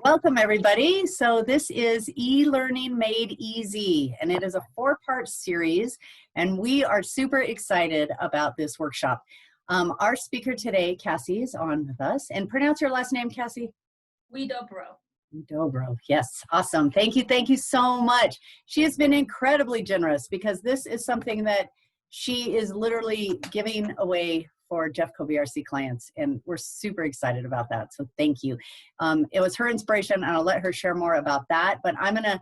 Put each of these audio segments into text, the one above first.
Welcome everybody. So this is e-learning made easy, and it is a 4-part series, and we are super excited about this workshop. Our speaker today, Cassy, is on with us. And pronounce your last name, Cassy. Huidobro. Huidobro. Yes, awesome. Thank you so much. She has been incredibly generous because this is something that she is literally giving away for Jeffco BRC clients, and we're super excited about that. So thank you. It was her inspiration, and I'll let her share more about that. But I'm gonna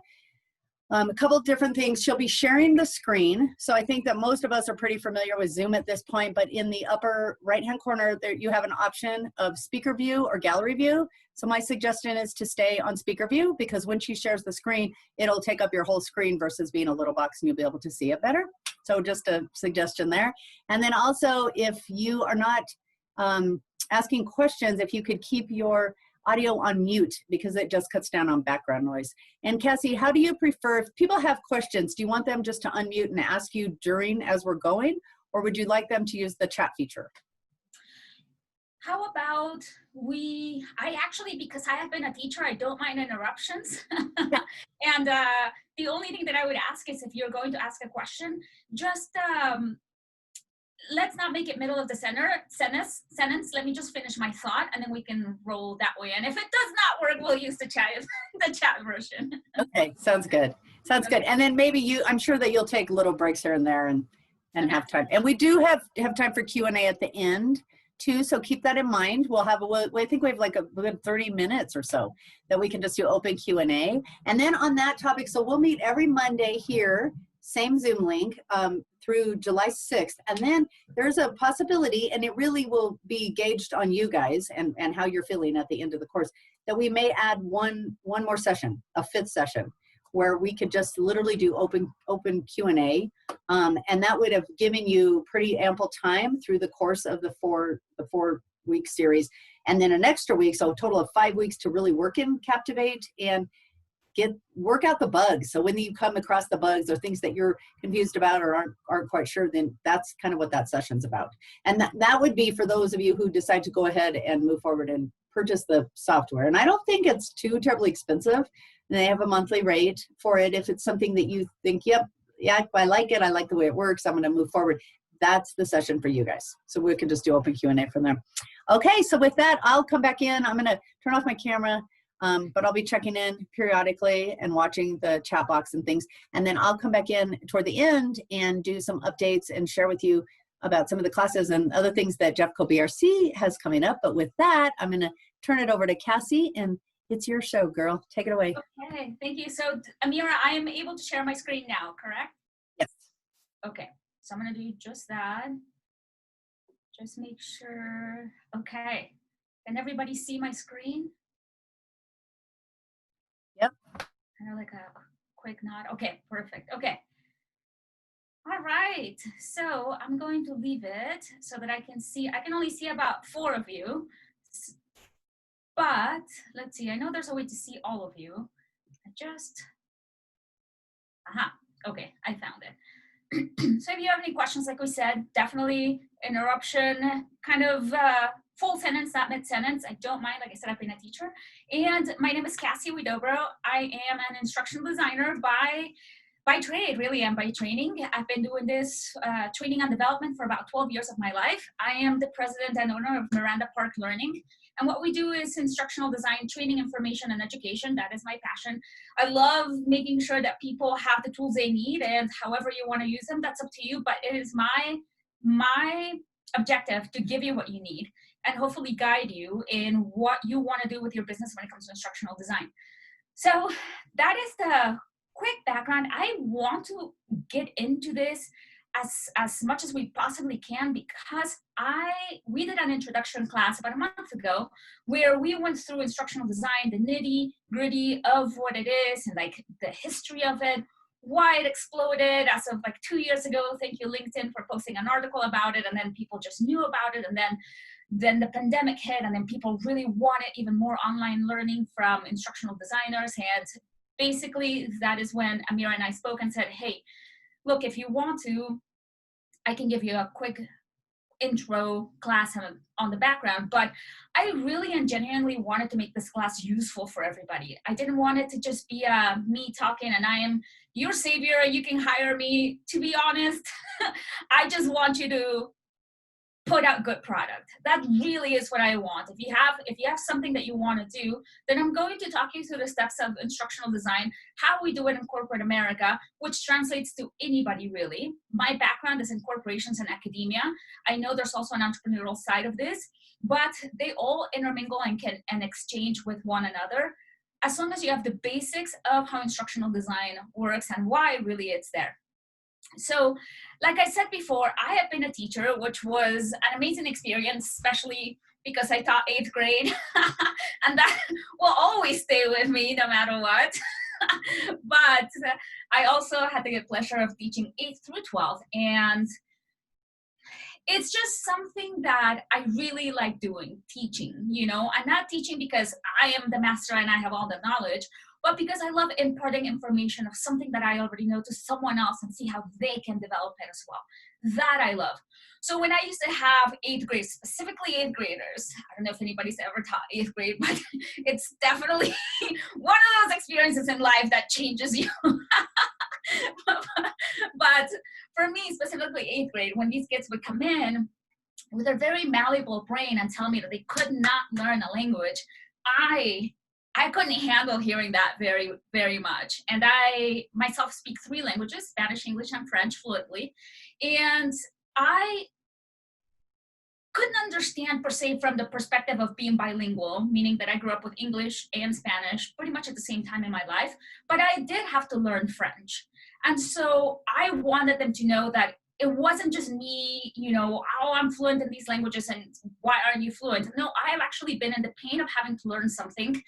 a couple of different things. She'll be sharing the screen. So I think that most of us are pretty familiar with Zoom at this point, but in the upper right-hand corner there, you have an option of speaker view or gallery view. So my suggestion is to stay on speaker view, because when she shares the screen, it'll take up your whole screen versus being a little box and you'll be able to see it better. So just a suggestion there. And then also, if you are not asking questions, if you could keep your audio on mute, because it just cuts down on background noise. And Cassy, how do you prefer, if people have questions, do you want them just to unmute and ask you during as we're going, or would you like them to use the chat feature? How about I actually, because I have been a teacher, I don't mind interruptions. Yeah. And the only thing that I would ask is, if you're going to ask a question, just let's not make it middle of the sentence. Let me just finish my thought, and then we can roll that way. And if it does not work, we'll use the chat version. Okay, sounds good. Sounds good. And then maybe I'm sure that you'll take little breaks here and there and have time. And we do have time for Q&A at the end too, so keep that in mind. We'll have I think we have like a good 30 minutes or so that we can just do open Q&A. And then on that topic, so we'll meet every Monday here, same Zoom link, through July 6th. And then there's a possibility, and it really will be gauged on you guys and how you're feeling at the end of the course, that we may add one more session, a 5th session, where we could just literally do open Q&A. And that would have given you pretty ample time through the course of the four-week series. And then an extra week, so a total of 5 weeks to really work in Captivate and work out the bugs. So when you come across the bugs or things that you're confused about or aren't quite sure, then that's kind of what that session's about. And that would be for those of you who decide to go ahead and move forward and purchase the software. And I don't think it's too terribly expensive. They have a monthly rate for it. If it's something that you think, yeah, I like it, I like the way it works, I'm going to move forward, that's the session for you guys. So we can just do open Q&A from there. Okay, so with that, I'll come back in. I'm going to turn off my camera. But I'll be checking in periodically and watching the chat box and things. And then I'll come back in toward the end and do some updates and share with you about some of the classes and other things that Jeffco BRC has coming up. But with that, I'm going to turn it over to Cassy, and it's your show, girl. Take it away. Okay, thank you. So Amira, I am able to share my screen now, correct? Yes. Okay, so I'm going to do just that. Just make sure. Okay, can everybody see my screen? Yep. Kind of like a quick nod. Okay, perfect. Okay. All right. So I'm going to leave it so that I can see. I can only see about 4 of you. But let's see. I know there's a way to see all of you. Okay, I found it. So if you have any questions, like we said, definitely interruption, kind of full sentence, not mid-sentence. I don't mind. Like I said, I've been a teacher. And my name is Cassy Huidobro. I am an instructional designer by trade, really, and by training. I've been doing this training and development for about 12 years of my life. I am the president and owner of Miranda Park Learning. And what we do is instructional design, training, information, and education. That is my passion. I love making sure that people have the tools they need, and however you want to use them, that's up to you. But it is my objective to give you what you need and hopefully guide you in what you want to do with your business when it comes to instructional design. So that is the quick background. I want to get into this as much as we possibly can, because we did an introduction class about a month ago where we went through instructional design, the nitty gritty of what it is and like the history of it, why it exploded as of like 2 years ago. Thank you, LinkedIn, for posting an article about it. And then people just knew about it. And then the pandemic hit, and then people really wanted even more online learning from instructional designers. And basically that is when Amira and I spoke and said, hey, look, if you want to, I can give you a quick intro class on the background, but I really and genuinely wanted to make this class useful for everybody. I didn't want it to just be me talking and I am your savior, you can hire me. To be honest, I just want you to put out good product. That really is what I want. If you have something that you want to do, then I'm going to talk you through the steps of instructional design, how we do it in corporate America, which translates to anybody really. My background is in corporations and academia. I know there's also an entrepreneurial side of this, but they all intermingle and exchange with one another, as long as you have the basics of how instructional design works and why really it's there. So, like I said before, I have been a teacher, which was an amazing experience, especially because I taught 8th grade, and that will always stay with me no matter what. But I also had the good pleasure of teaching 8th through 12th, and it's just something that I really like doing, teaching. I'm not teaching because I am the master and I have all the knowledge, but because I love imparting information of something that I already know to someone else and see how they can develop it as well. That I love. So when I used to have 8th grade, specifically 8th graders, I don't know if anybody's ever taught 8th grade, but it's definitely one of those experiences in life that changes you. But for me, specifically 8th grade, when these kids would come in with a very malleable brain and tell me that they could not learn a language, I couldn't handle hearing that very, very much. And I myself speak 3 languages, Spanish, English, and French fluently. And I couldn't understand per se from the perspective of being bilingual, meaning that I grew up with English and Spanish pretty much at the same time in my life, but I did have to learn French. And so I wanted them to know that it wasn't just me, oh, I'm fluent in these languages and why aren't you fluent? No, I've actually been in the pain of having to learn something,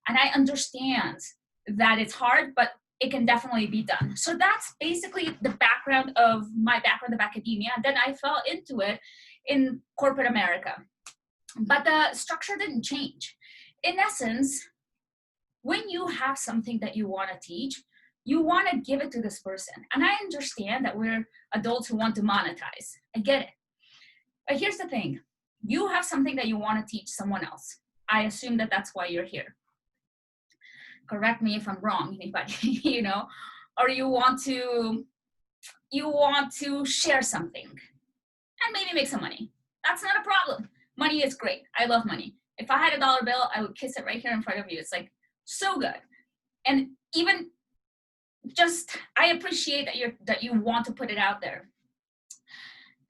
and I understand that it's hard, but it can definitely be done. So that's basically the background of my background of academia. And then I fell into it in corporate America. But the structure didn't change. In essence, when you have something that you want to teach, you want to give it to this person. And I understand that we're adults who want to monetize. I get it. But here's the thing. You have something that you want to teach someone else. I assume that that's why you're here. Correct me if I'm wrong, anybody, or you want to share something and maybe make some money. That's not a problem. Money is great. I love money. If I had a dollar bill, I would kiss it right here in front of you. It's like so good. And even just, I appreciate that you want to put it out there.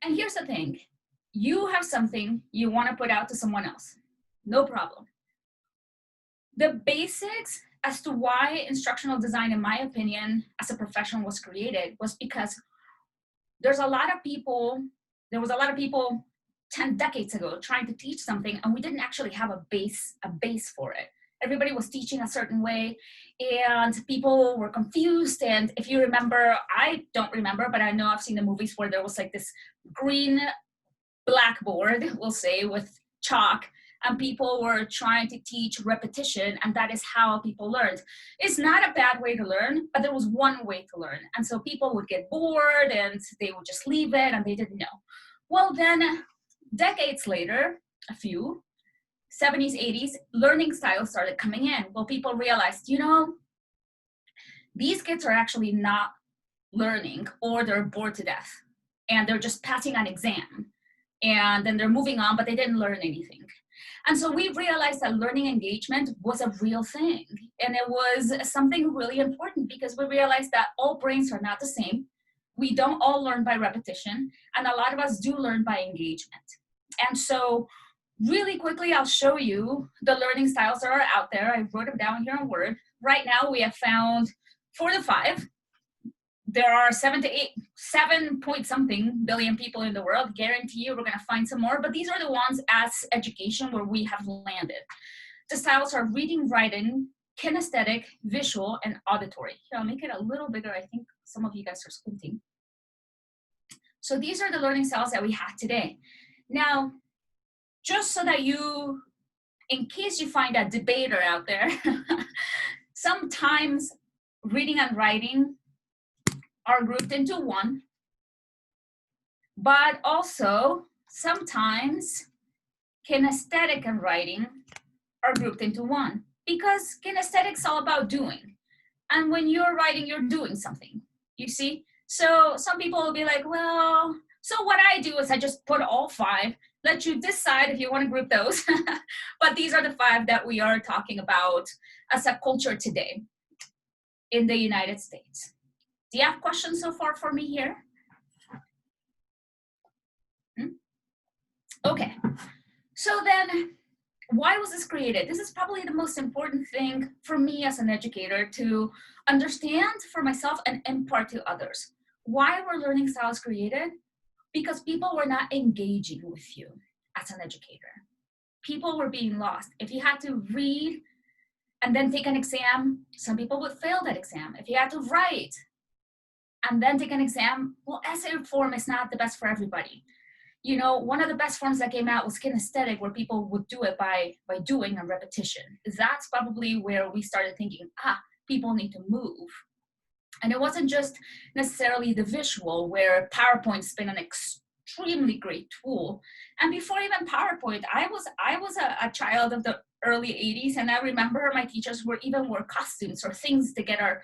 And here's the thing. You have something you want to put out to someone else. No problem. The basics as to why instructional design, in my opinion, as a profession was created was because there was a lot of people 10 decades ago trying to teach something, and we didn't actually have a base for it. Everybody was teaching a certain way, and people were confused. And if you remember, I don't remember, but I know I've seen the movies where there was like this green blackboard, we'll say, with chalk, and people were trying to teach repetition, and that is how people learned. It's not a bad way to learn, but there was one way to learn. And so people would get bored and they would just leave it and they didn't know. Well, then decades later, a few, 70s, 80s, learning styles started coming in. Well, people realized, these kids are actually not learning, or they're bored to death and they're just passing an exam and then they're moving on, but they didn't learn anything. And so we realized that learning engagement was a real thing. And it was something really important because we realized that all brains are not the same. We don't all learn by repetition, and a lot of us do learn by engagement. And so really quickly, I'll show you the learning styles that are out there. I wrote them down here in Word. Right now, we have found 4 to 5. There are 7 point something billion people in the world. Guarantee you we're going to find some more, but these are the ones as education where we have landed. The styles are reading, writing, kinesthetic, visual, and auditory. Here, I'll make it a little bigger. I think some of you guys are squinting. So these are the learning styles that we have today. Now, just so that you, in case you find a debater out there, sometimes reading and writing are grouped into one, but also sometimes kinesthetic and writing are grouped into one, because kinesthetic's all about doing. And when you're writing, you're doing something, you see? So some people will be like, well, so what I do is I just put all 5, let you decide if you want to group those. But these are the 5 that we are talking about as a culture today in the United States. Do you have questions so far for me here? Okay, so then why was this created? This is probably the most important thing for me as an educator to understand for myself and impart to others. Why were learning styles created? Because people were not engaging with you as an educator. People were being lost. If you had to read and then take an exam, some people would fail that exam. If you had to write and then take an exam, well, essay form is not the best for everybody. You know, one of the best forms that came out was kinesthetic, where people would do it by doing and repetition. That's probably where we started thinking, people need to move. And it wasn't just necessarily the visual, where PowerPoint's been an extremely great tool. And before even PowerPoint, I was a child of the early 80s, and I remember my teachers wore costumes or things to get our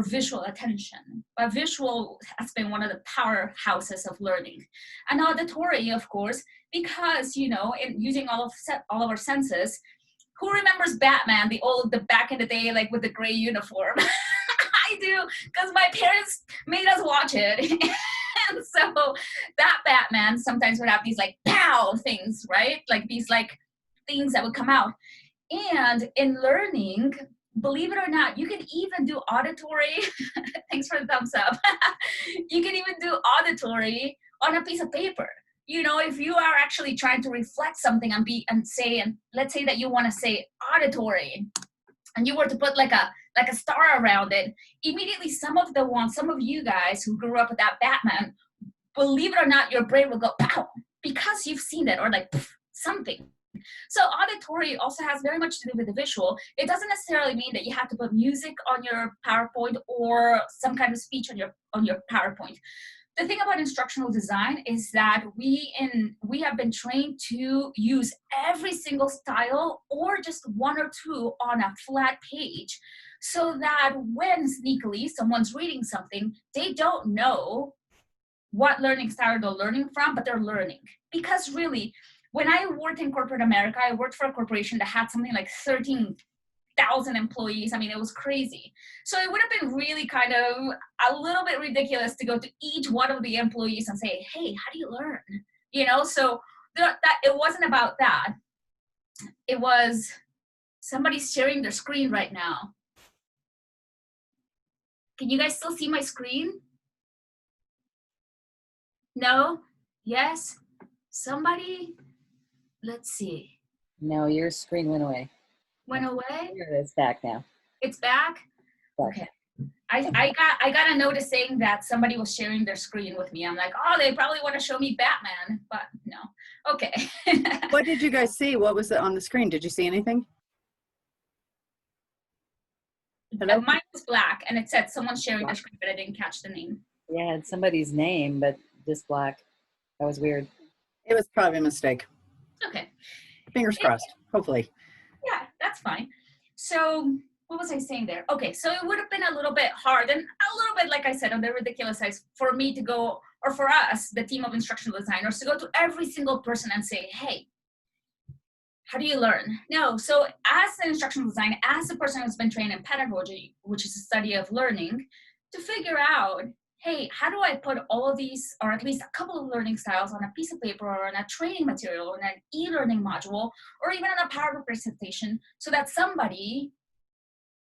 visual attention. But visual has been one of the powerhouses of learning. And auditory, of course, because, you know, in using all of our senses. Who remembers Batman, the back in the day, like with the gray uniform? I do, because my parents made us watch it. And so that Batman sometimes would have these like pow things, right? Like these like things that would come out. And in learning, believe it or not, you can even do auditory. Thanks for the thumbs up. You can even do auditory on a piece of paper. You know, if you are actually trying to reflect something and let's say that you want to say auditory, and you were to put like a star around it, immediately some of you guys who grew up with that Batman, believe it or not, your brain will go pow, because you've seen it, or like poof, something. So auditory also has very much to do with the visual. It doesn't necessarily mean that you have to put music on your PowerPoint or some kind of speech on your PowerPoint. The thing about instructional design is that we have been trained to use every single style or just 1 or 2 on a flat page, so that when sneakily someone's reading something, they don't know what learning style they're learning from, but they're learning. Because really, when I worked in corporate America, I worked for a corporation that had something like 13,000 employees. I mean, it was crazy. So it would have been really kind of a little bit ridiculous to go to each one of the employees and say, hey, how do you learn? You know, so that it wasn't about that. It was somebody's sharing their screen right now. Can you guys still see my screen? No? Yes? Somebody? Let's see. No, your screen went away. Went away? Here it is, back now. It's back? Okay. I got a notice saying that somebody was sharing their screen with me. I'm like, oh, they probably want to show me Batman, but no. Okay. What did you guys see? What was on the screen? Did you see anything? Hello? Mine was black, and it said someone sharing their screen, but I didn't catch the name. Yeah, it's somebody's name, but just black. That was weird. It was probably a mistake. Okay. Fingers crossed, hopefully. Yeah, that's fine. So what was I saying there? Okay, so it would have been a little bit hard and a little bit, like I said, on the ridiculous side for me to go, or for us, the team of instructional designers, to go to every single person and say, hey, how do you learn? No, so as an instructional designer, as a person who's been trained in pedagogy, which is a study of learning, to figure out, hey, how do I put all of these, or at least a couple of learning styles on a piece of paper or on a training material or in an e-learning module, or even on a PowerPoint presentation, so that somebody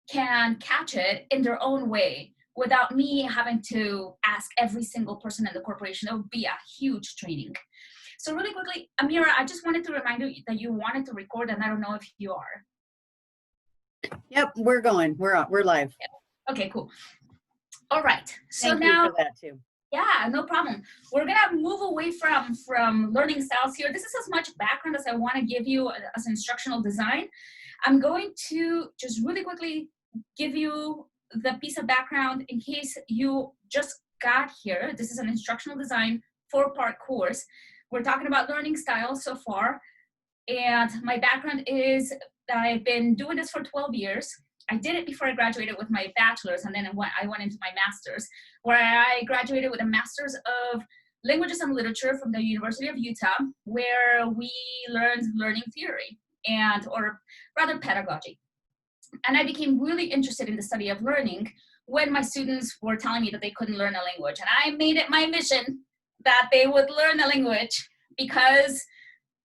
can catch it in their own way without me having to ask every single person in the corporation. That would be a huge training. So really quickly, Amira, I just wanted to remind you that you wanted to record, and I don't know if you are. Yep, we're going. We're live. Okay, cool. All right. So Thank now, you for that too. yeah, no problem. We're gonna move away from learning styles here. This is as much background as I want to give you as instructional design. I'm going to just really quickly give you the piece of background in case you just got here. This is an instructional design 4-part course. we're talking about learning styles so far. And my background is I've been doing this for 12 years. I did it before I graduated with my bachelor's, and then I went into my master's, where I graduated with a master's of languages and literature from the University of Utah, where we learned learning theory or rather pedagogy. And I became really interested in the study of learning when my students were telling me that they couldn't learn a language. And I made it my mission that they would learn a language, because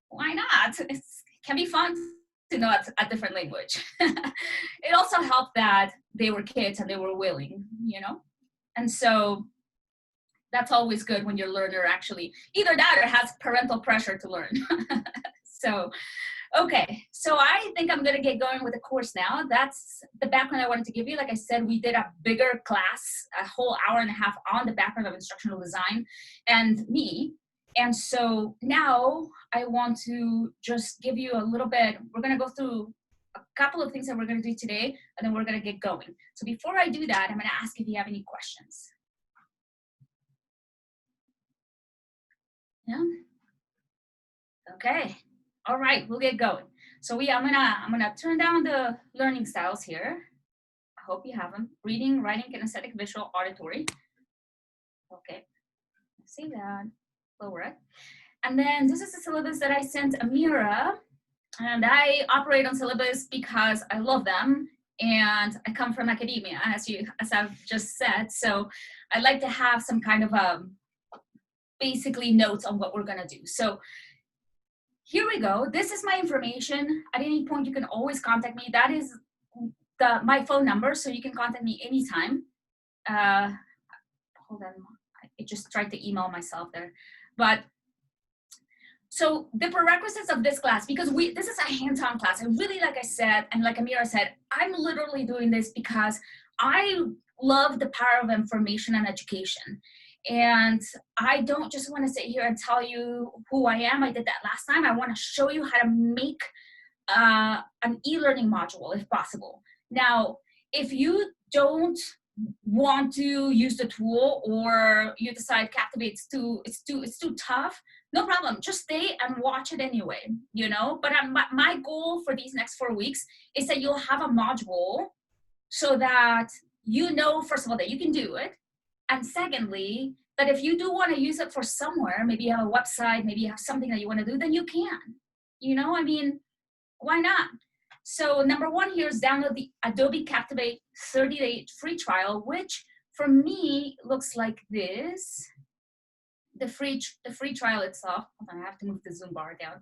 why not? It can be fun to know a different language. It also helped that they were kids and they were willing, you know? And so that's always good when your learner actually either that or has parental pressure to learn. So, okay, so I think I'm gonna get going with the course now. That's the background I wanted to give you. Like I said, we did a bigger class, a whole hour and a half on the background of instructional design and me. And so now I want to just give you a little bit, we're gonna go through a couple of things that we're gonna do today, and then we're gonna get going. So before I do that, I'm gonna ask if you have any questions. Yeah? Okay, all right, we'll get going. So I'm gonna turn down the learning styles here. I hope you have them. Reading, writing, kinesthetic, visual, auditory. Okay, see that, lower it. And then this is the syllabus that I sent Amira, and I operate on syllabus because I love them, and I come from academia, as I've just said. So I'd like to have some kind of basically notes on what we're gonna do. So here we go. This is my information. At any point, you can always contact me. That is my phone number, so you can contact me anytime. Hold on, I just tried to email myself there, but. So the prerequisites of this class, because this is a hands-on class, and really, like I said, and like Amira said, I'm literally doing this because I love the power of information and education. And I don't just want to sit here and tell you who I am. I did that last time. I want to show you how to make an e-learning module if possible. Now, if you don't want to use the tool, or you decide Captivate it's too tough, no problem, just stay and watch it anyway, you know? But my goal for these next 4 weeks is that you'll have a module so that you know, first of all, that you can do it. And secondly, that if you do want to use it for somewhere, maybe you have a website, maybe you have something that you want to do, then you can, you know? I mean, why not? So number one here is download the Adobe Captivate 30-day free trial, which for me looks like this. The free trial itself, hold on, I have to move the Zoom bar down.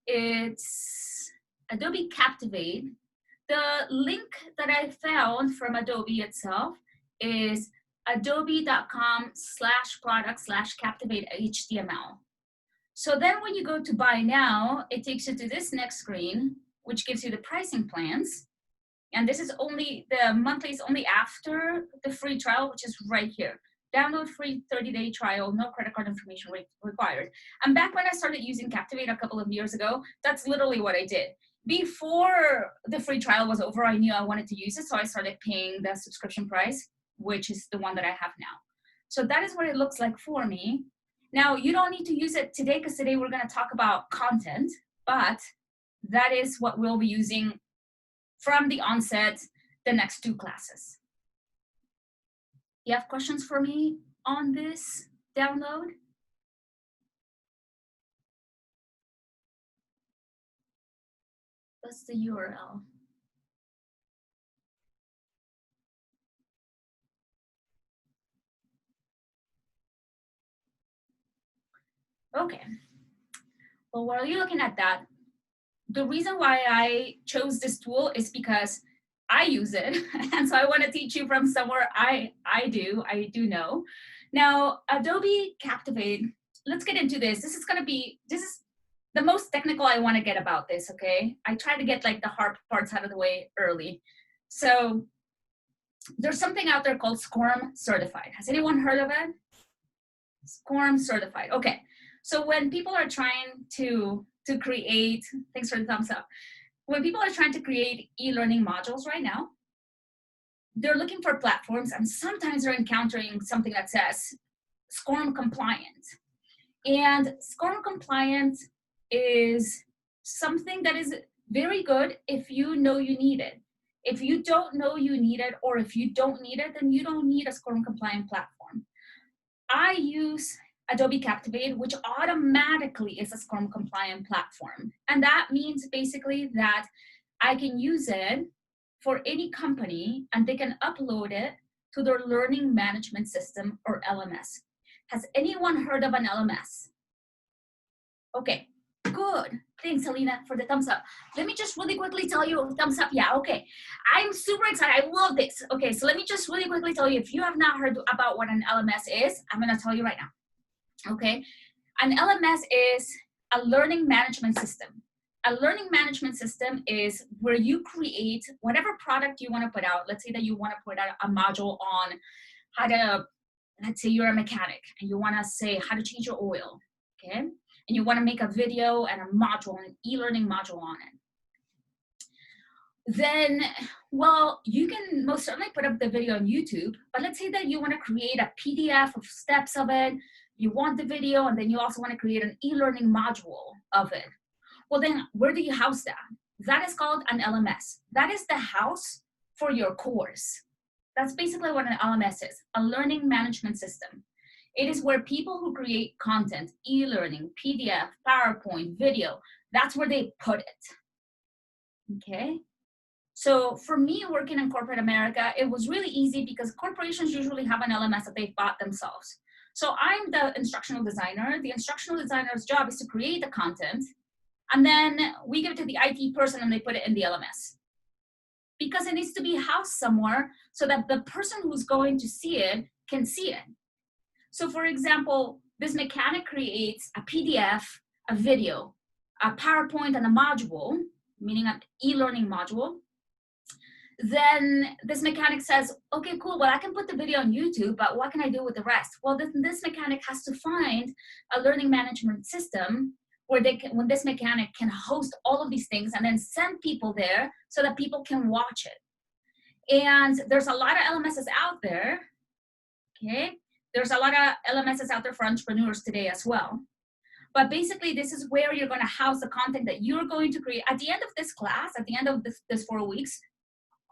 It's Adobe Captivate. The link that I found from Adobe itself is adobe.com/product/captivate.html. So then when you go to buy now, it takes you to this next screen, which gives you the pricing plans. And this is only, the monthly is only after the free trial, which is right here. Download free 30-day trial, no credit card information required. And back when I started using Captivate a couple of years ago, that's literally what I did. Before the free trial was over, I knew I wanted to use it, so I started paying the subscription price, which is the one that I have now. So that is what it looks like for me. Now, you don't need to use it today, because today we're gonna talk about content, but that is what we'll be using from the onset, the next 2 classes. You have questions for me on this download? That's the URL. Okay. Well, while you're looking at that, the reason why I chose this tool is because I use it, and so I want to teach you from somewhere I do know. Now, Adobe Captivate, let's get into this. This is the most technical I want to get about this, okay? I try to get like the hard parts out of the way early. So there's something out there called SCORM Certified. Has anyone heard of it? SCORM Certified, okay. So when people are trying to create, thanks for the thumbs up. When people are trying to create e-learning modules right now, they're looking for platforms, and sometimes they're encountering something that says SCORM compliant. And SCORM compliant is something that is very good if you know you need it. If you don't know you need it, or if you don't need it, then you don't need a SCORM compliant platform. I use Adobe Captivate, which automatically is a SCORM compliant platform. And that means basically that I can use it for any company and they can upload it to their learning management system, or LMS. Has anyone heard of an LMS? Okay, good. Thanks, Helena, for the thumbs up. Let me just really quickly tell you, thumbs up, yeah, okay. I'm super excited, I love this. Okay, so let me just really quickly tell you, if you have not heard about what an LMS is, I'm gonna tell you right now, okay? An LMS is a learning management system. A learning management system is where you create whatever product you wanna put out. Let's say that you wanna put out a module on how to, let's say you're a mechanic and you wanna say how to change your oil, okay? And you want to make a video and a module, an e-learning module on it. Then, well, you can most certainly put up the video on YouTube, but let's say that you want to create a PDF of steps of it, you want the video, and then you also want to create an e-learning module of it. Well, then where do you house that? That is called an LMS. That is the house for your course. That's basically what an LMS is, a learning management system. It is where people who create content, e-learning, PDF, PowerPoint, video, that's where they put it, okay? So for me, working in corporate America, it was really easy because corporations usually have an LMS that they bought themselves. So I'm the instructional designer. The instructional designer's job is to create the content, and then we give it to the IT person and they put it in the LMS. Because it needs to be housed somewhere so that the person who's going to see it can see it. So for example, this mechanic creates a PDF, a video, a PowerPoint, and a module, meaning an e-learning module. Then this mechanic says, okay, cool, well, I can put the video on YouTube, but what can I do with the rest? Well, this mechanic has to find a learning management system where when this mechanic can host all of these things and then send people there so that people can watch it. And there's a lot of LMSs out there, okay? There's a lot of LMSs out there for entrepreneurs today as well. But basically, this is where you're going to house the content that you're going to create. At the end of this class, at the end of this 4 weeks,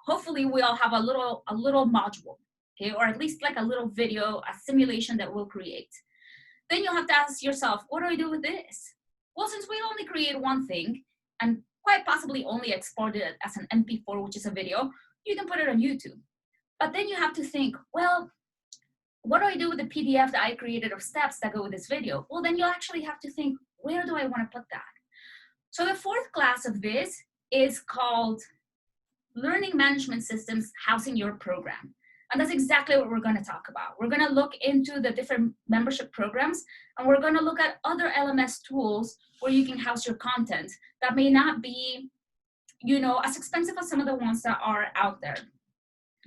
hopefully we'll have a little module, okay? Or at least like a little video, a simulation that we'll create. Then you'll have to ask yourself, what do I do with this? Well, since we only create one thing, and quite possibly only export it as an MP4, which is a video, you can put it on YouTube. But then you have to think, well, what do I do with the PDF that I created of steps that go with this video? Well, then you actually have to think, where do I want to put that? So the fourth class of this is called Learning Management Systems Housing Your Program. And that's exactly what we're going to talk about. We're going to look into the different membership programs, and we're going to look at other LMS tools where you can house your content that may not be, you know, as expensive as some of the ones that are out there.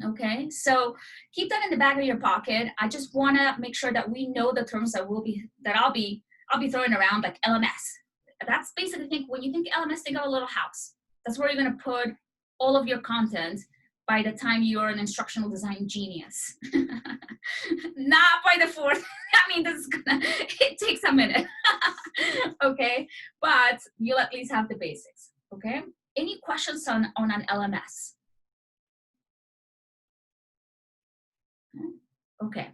Okay, so keep that in the back of your pocket. I just want to make sure that we know the terms that I'll be throwing around, like LMS. That's basically, when you think LMS, think of a little house. That's where you're going to put all of your content by the time you're an instructional design genius. Not by the fourth. I mean, it takes a minute. Okay, but you'll at least have the basics. Okay, any questions on an LMS? Okay,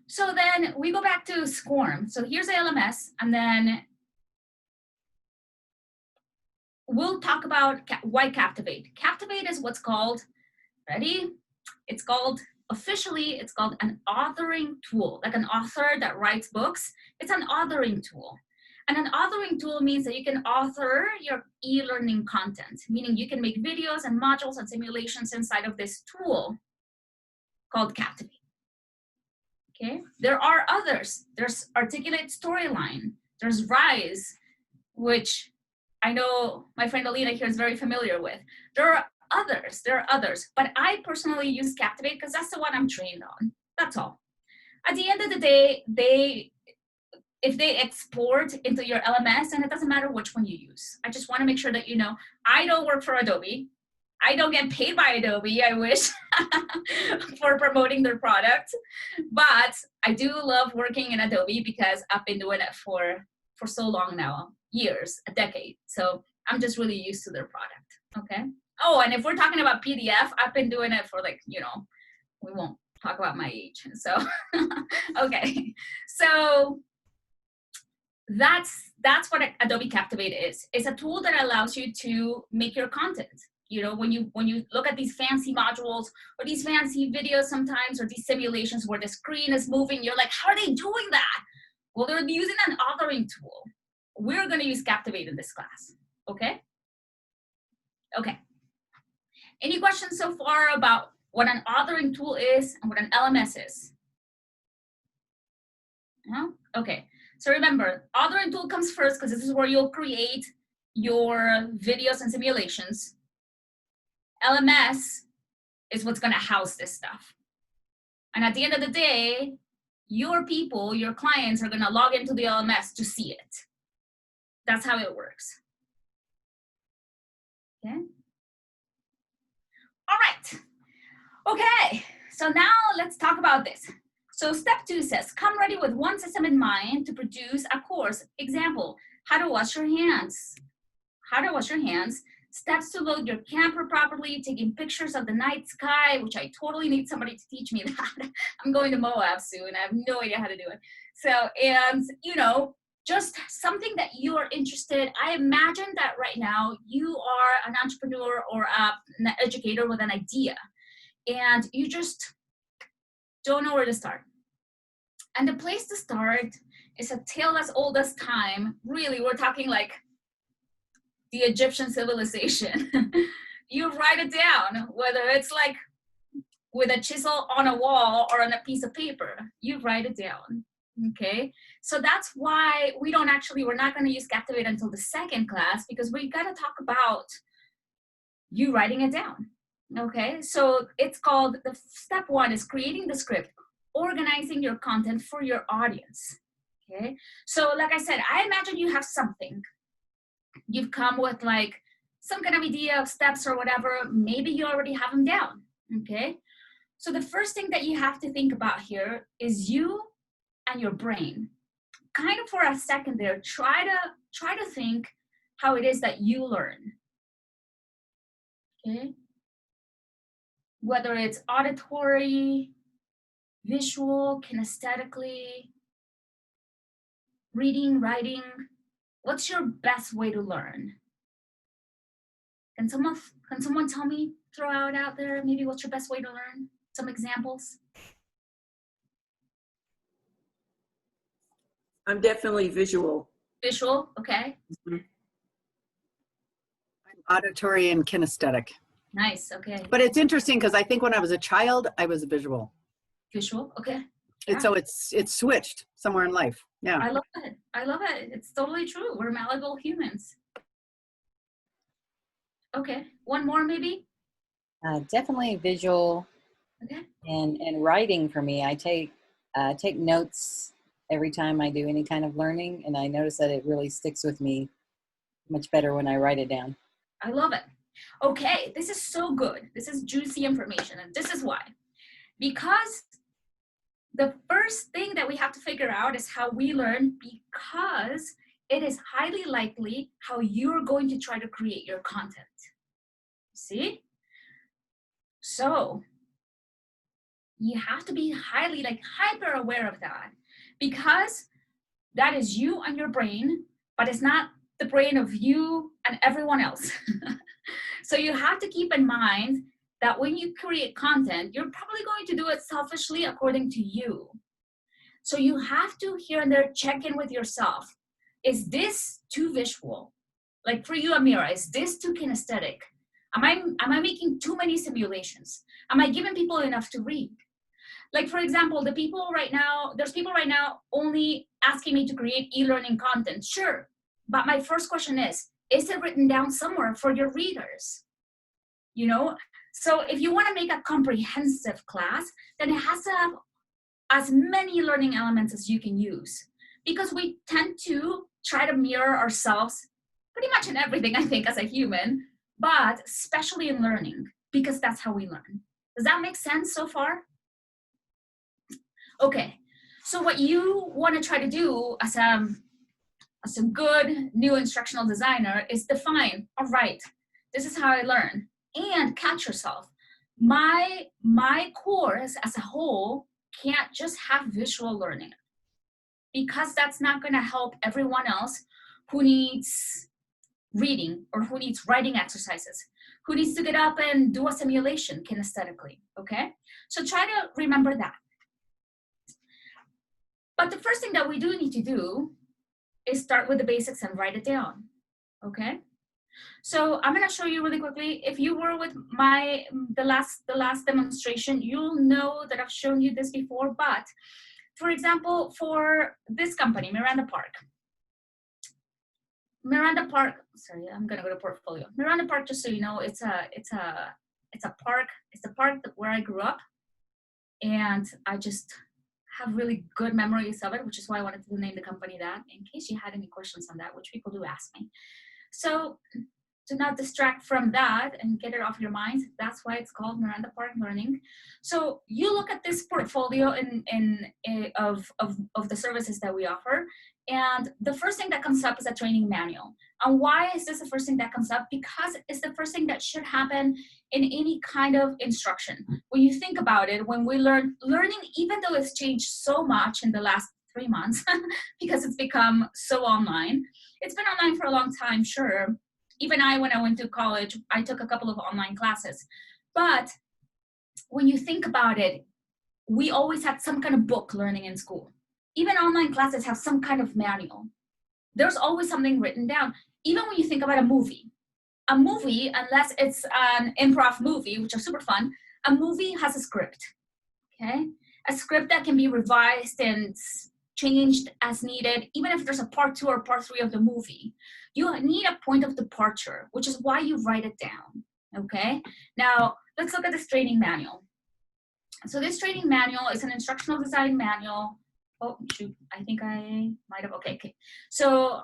so then we go back to SCORM. So here's the LMS, and then we'll talk about why Captivate. Captivate is what's called, ready? It's called, officially, it's called an authoring tool. Like an author that writes books, it's an authoring tool. And an authoring tool means that you can author your e-learning content, meaning you can make videos and modules and simulations inside of this tool called Captivate. Okay, there are others. There's Articulate Storyline. There's Rise, which I know my friend Alina here is very familiar with. There are others, but I personally use Captivate because that's the one I'm trained on. That's all. At the end of the day, if they export into your LMS, and it doesn't matter which one you use. I just want to make sure that you know, I don't work for Adobe. I don't get paid by Adobe, I wish, for promoting their product. But I do love working in Adobe because I've been doing it for so long now, years, a decade. So I'm just really used to their product, okay? Oh, and if we're talking about PDF, I've been doing it for like, you know, we won't talk about my age. So, okay. So that's what Adobe Captivate is. It's a tool that allows you to make your content. You know, when you look at these fancy modules or these fancy videos sometimes, or these simulations where the screen is moving, you're like, how are they doing that? Well, they're using an authoring tool. We're going to use Captivate in this class. Okay? Okay. Any questions so far about what an authoring tool is and what an LMS is? No? Okay. So remember, authoring tool comes first because this is where you'll create your videos and simulations. LMS is what's going to house this stuff. And at the end of the day, your people, your clients are going to log into the LMS to see it. That's how it works. Okay. All right. Okay. So now let's talk about this. So step 2 says, come ready with one system in mind to produce a course. Example, how to wash your hands. How to wash your hands. Steps to load your camera properly, taking pictures of the night sky, which I totally need somebody to teach me that. I'm going to Moab soon. I have no idea how to do it. So, and, you know, just something that you are interested. I imagine that right now you are an entrepreneur or an educator with an idea, and you just don't know where to start. And the place to start is a tale as old as time. Really, we're talking like the Egyptian civilization. You write it down, whether it's like with a chisel on a wall or on a piece of paper, you write it down, okay? So that's why we're not gonna use Captivate until the second class, because we gotta talk about you writing it down, okay? So it's called, the step 1 is creating the script, organizing your content for your audience, okay? So like I said, I imagine you have something. You've come with like some kind of idea of steps or whatever. Maybe you already have them down, okay? So the first thing that you have to think about here is you and your brain. Kind of for a second there, try to think how it is that you learn, okay? Whether it's auditory, visual, kinesthetically, reading, writing. What's your best way to learn? Can someone tell me, throw out there, maybe what's your best way to learn? Some examples? I'm definitely visual. Visual, okay. Mhm. Auditory and kinesthetic. Nice, okay. But it's interesting because I think when I was a child, I was visual. Visual, okay. And so it's switched somewhere in life. Yeah. I love it. I love it. It's totally true. We're malleable humans. Okay, one more maybe? Definitely visual Okay. and writing for me. I take notes every time I do any kind of learning, and I notice that it really sticks with me much better when I write it down. I love it. Okay, this is so good. This is juicy information, and this is why. Because the first thing that we have to figure out is how we learn, because it is highly likely how you're going to try to create your content. See? So you have to be highly, like, hyper aware of that, because that is you and your brain, but it's not the brain of you and everyone else. So you have to keep in mind that when you create content, you're probably going to do it selfishly according to you. So you have to here and there check in with yourself. Is this too visual? Like for you, Amira, is this too kinesthetic? Am I making too many simulations? Am I giving people enough to read? Like for example, there's people right now only asking me to create e-learning content. Sure, but my first question is it written down somewhere for your readers? You know, so if you want to make a comprehensive class, then it has to have as many learning elements as you can use, because we tend to try to mirror ourselves pretty much in everything, I think, as a human. but especially in learning, because that's how we learn. Does that make sense so far? Okay, so what you want to try to do as a good new instructional designer is define, all right, this is how I learn, and catch yourself. My course as a whole can't just have visual learning, because that's not going to help everyone else who needs reading or who needs writing exercises, who needs to get up and do a simulation kinesthetically, okay? So try to remember that. But the first thing that we do need to do is start with the basics and write it down, okay? So I'm gonna show you really quickly. If you were with the last demonstration, you'll know that I've shown you this before, but for example, for this company, Miranda Park, sorry, I'm gonna go to portfolio. Miranda Park, just so you know, it's a park. It's the park where I grew up, and I just have really good memories of it, which is why I wanted to name the company that, in case you had any questions on that, which people do ask me. So to not distract from that and get it off your mind, that's why it's called Miranda Park Learning. So you look at this portfolio of the services that we offer, and the first thing that comes up is a training manual. And why is this the first thing that comes up? Because it's the first thing that should happen in any kind of instruction. When you think about it, when we learning, even though it's changed so much in the last 3 months, because it's become so online, it's been online for a long time, sure. Even when I went to college, I took a couple of online classes. But when you think about it, we always had some kind of book learning in school. Even online classes have some kind of manual. There's always something written down. Even when you think about a movie, unless it's an improv movie, which are super fun, a movie has a script, okay? A script that can be revised and changed as needed, even if there's a part 2 or part 3 of the movie. You need a point of departure, which is why you write it down, okay? Now, let's look at this training manual. So this training manual is an instructional design manual. Oh, shoot, I think I might have, okay. So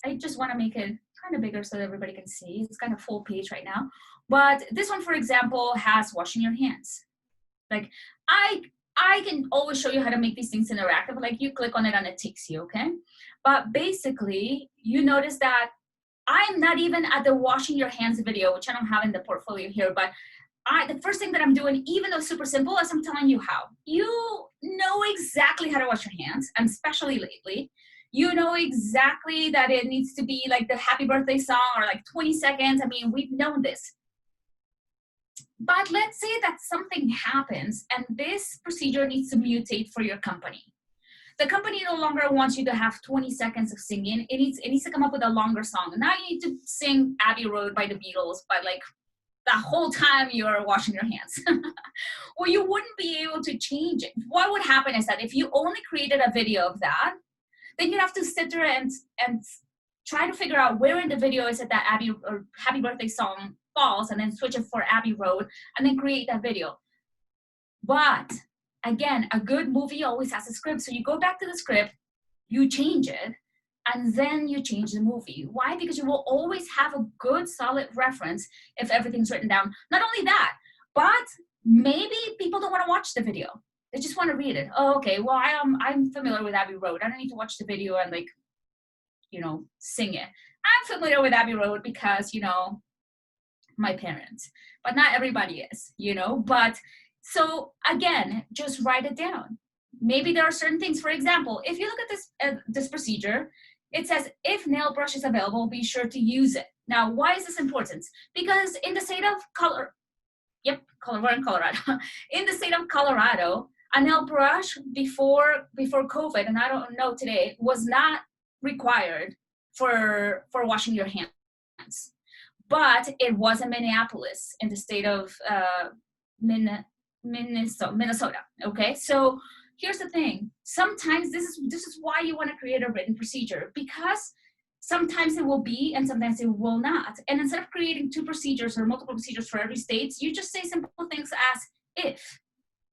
I just wanna make it kind of bigger so that everybody can see. It's kind of full page right now. But this one, for example, has washing your hands. Like, I can always show you how to make these things interactive. Like, you click on it and it takes you, okay? But basically, you notice that I'm not even at the washing your hands video, which I don't have in the portfolio here, but the first thing that I'm doing, even though it's super simple, is I'm telling you how. You know exactly how to wash your hands, and especially lately. You know exactly that it needs to be like the happy birthday song or like 20 seconds. I mean, we've known this. But let's say that something happens and this procedure needs to mutate for your company. The company no longer wants you to have 20 seconds of singing. It needs to come up with a longer song. Now you need to sing Abbey Road by the Beatles, but like the whole time you're washing your hands. Well, you wouldn't be able to change it. What would happen is that if you only created a video of that, then you'd have to sit there and try to figure out where in the video is it that Abbey or Happy Birthday song falls, and then switch it for Abbey Road, and then create that video. But again, a good movie always has a script. So you go back to the script, you change it, and then you change the movie. Why? Because you will always have a good solid reference if everything's written down. Not only that, but maybe people don't want to watch the video. They just want to read it. Oh, okay, well, I'm familiar with Abbey Road. I don't need to watch the video and like, you know, sing it. I'm familiar with Abbey Road because, you know, my parents, but not everybody is, you know. But so again, just write it down. Maybe there are certain things. For example, if you look at this this procedure, it says if nail brush is available, be sure to use it. Now, why is this important? Because in the state of we're in Colorado. In the state of Colorado, a nail brush before COVID, and I don't know today, was not required for washing your hands. But it was in Minneapolis, in the state of Minnesota. Okay, so here's the thing. Sometimes this is why you want to create a written procedure, because sometimes it will be and sometimes it will not. And instead of creating 2 procedures or multiple procedures for every state, you just say simple things as if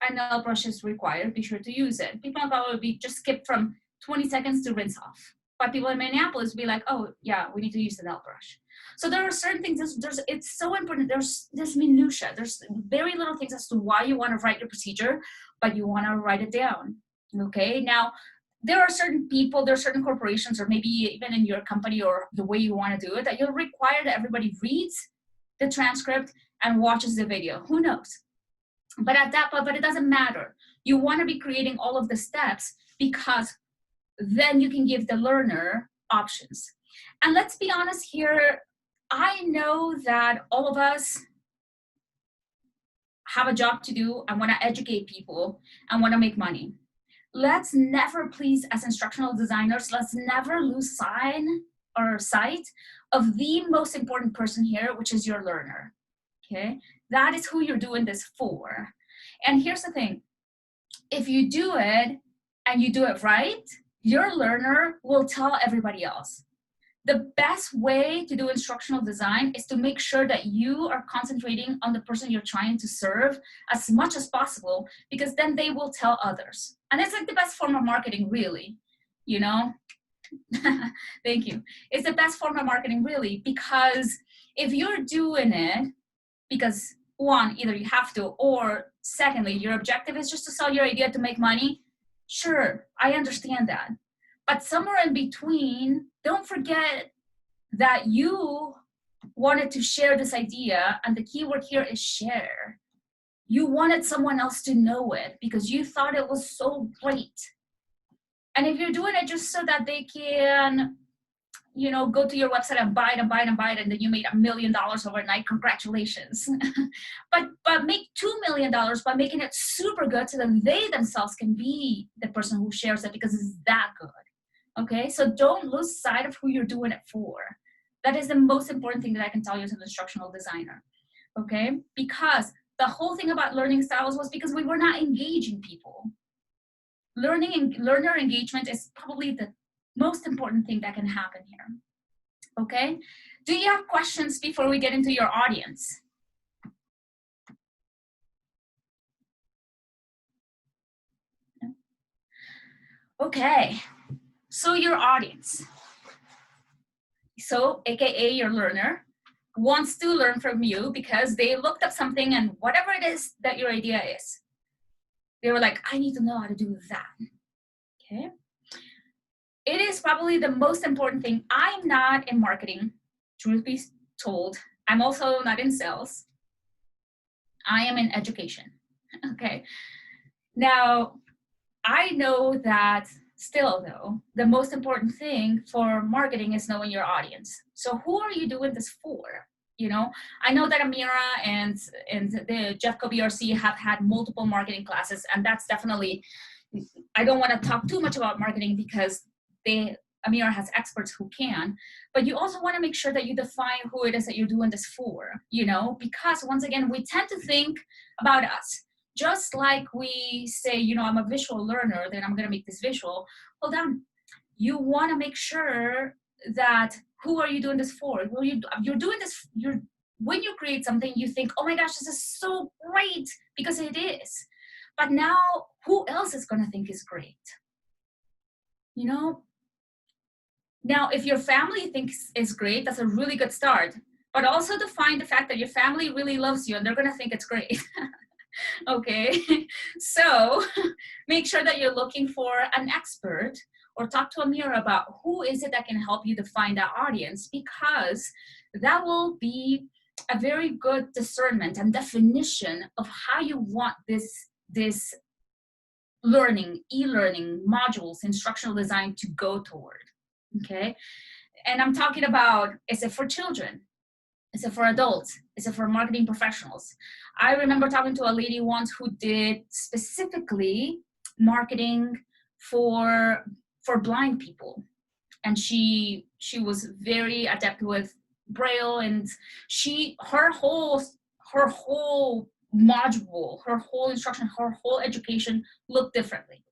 a nail brush is required, be sure to use it. People will probably just skip from 20 seconds to rinse off. But people in Minneapolis will be like, oh yeah, we need to use the nail brush. So there are certain things, it's so important. There's minutia. There's very little things as to why you want to write your procedure, but you want to write it down. Okay. Now, there are certain people, there are certain corporations, or maybe even in your company or the way you want to do it, that you'll require that everybody reads the transcript and watches the video. Who knows? But but it doesn't matter. You want to be creating all of the steps, because then you can give the learner options. And let's be honest here, I know that all of us have a job to do and want to educate people and want to make money. Let's never, please, as instructional designers, let's never lose sight of the most important person here, which is your learner. Okay, that is who you're doing this for. And here's the thing, if you do it and you do it right, your learner will tell everybody else. The best way to do instructional design is to make sure that you are concentrating on the person you're trying to serve as much as possible, because then they will tell others. And it's like the best form of marketing, really, you know? Thank you. It's the best form of marketing, really, because if you're doing it because, one, either you have to, or secondly, your objective is just to sell your idea to make money, sure, I understand that. But somewhere in between, don't forget that you wanted to share this idea, and the keyword here is share. You wanted someone else to know it because you thought it was so great. And if you're doing it just so that they can, you know, go to your website and buy it and buy it and buy it, and then you made $1 million overnight, congratulations. but make $2 million by making it super good so that they themselves can be the person who shares it because it's that good. Okay, so don't lose sight of who you're doing it for. That is the most important thing that I can tell you as an instructional designer. Okay, because the whole thing about learning styles was because we were not engaging people. Learner engagement is probably the most important thing that can happen here. Okay, do you have questions before we get into your audience? Okay, so your audience, so AKA your learner, wants to learn from you because they looked up something, and whatever it is that your idea is, they were like, I need to know how to do that. Okay, it is probably the most important thing. I'm not in marketing, truth be told. I'm also not in sales. I am in education. Okay, now I know that still, though, the most important thing for marketing is knowing your audience. So who are you doing this for? You know, I know that Amira and the Jeff BRC have had multiple marketing classes, and that's definitely, I don't want to talk too much about marketing because Amira has experts who can, but you also want to make sure that you define who it is that you're doing this for, you know, because once again, we tend to think about us. Just like we say, you know, I'm a visual learner, then I'm going to make this visual. Hold on. You want to make sure that who are you doing this for? Well, you're doing this, when you create something, you think, oh my gosh, this is so great, because it is. But now, who else is going to think is great? You know? Now, if your family thinks it's great, that's a really good start. But also define the fact that your family really loves you and they're going to think it's great. Okay, so make sure that you're looking for an expert, or talk to Amira about who is it that can help you define that audience, because that will be a very good discernment and definition of how you want this learning, e-learning modules, instructional design to go toward. Okay, and I'm talking about, is it for children? Is it for adults? Is it for marketing professionals? I remember talking to a lady once who did specifically marketing for blind people. And she was very adept with Braille, and her whole module, her whole instruction, her whole education looked differently.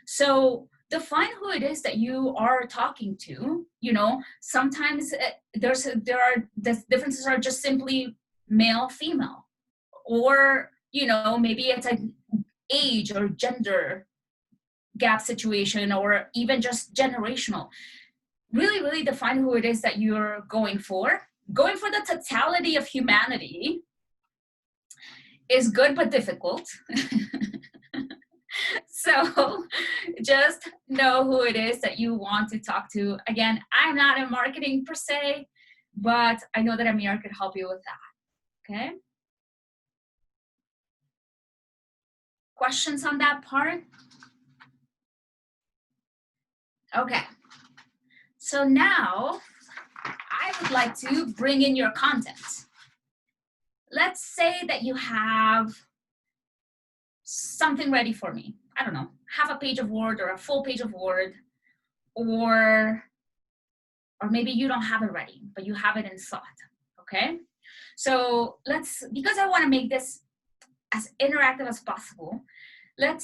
So define who it is that you are talking to. You know, sometimes the differences are just simply male, female, or, you know, maybe it's an age or gender gap situation, or even just generational. really, really define who it is that you're going for. Going for the totality of humanity is good but difficult. So just know who it is that you want to talk to. Again, I'm not in marketing per se, but I know that Amir could help you with that. Okay? Questions on that part? Okay. So now I would like to bring in your content. Let's say that you have something ready for me. I don't know, half a page of Word or a full page of Word, or maybe you don't have it ready, but you have it in thought, okay? So because I want to make this as interactive as possible, let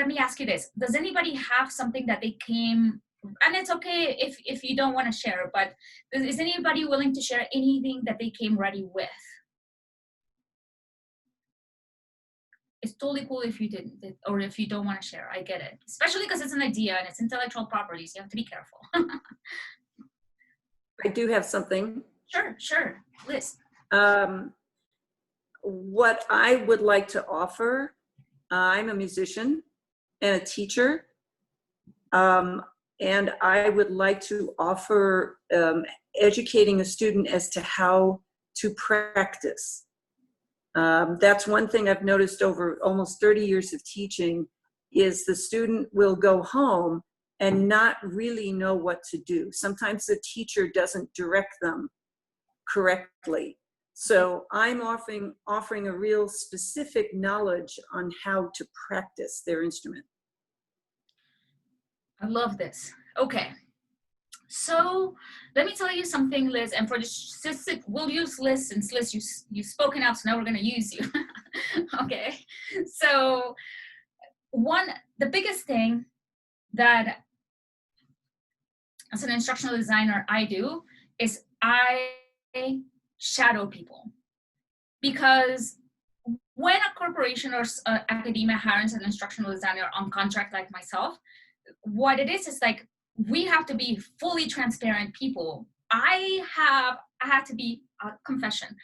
me ask you this. Does anybody have something that they came, and it's okay if you don't want to share, but is anybody willing to share anything that they came ready with? It's totally cool if you didn't, or if you don't want to share. I get it, especially because it's an idea and it's intellectual properties. You have to be careful. I do have something. Sure, Liz. What I would like to offer, I'm a musician and a teacher, and I would like to offer educating a student as to how to practice. That's one thing I've noticed over almost 30 years of teaching, is the student will go home and not really know what to do. Sometimes the teacher doesn't direct them correctly. So I'm offering a real specific knowledge on how to practice their instrument. I love this. Okay. So let me tell you something, Liz, and for the statistic, we'll use Liz, since Liz, you've spoken out, so now we're going to use you. Okay. So the biggest thing that as an instructional designer I do is I shadow people. Because when a corporation or academia hires an instructional designer on contract like myself, what it is like, we have to be fully transparent people. I have to be a confession.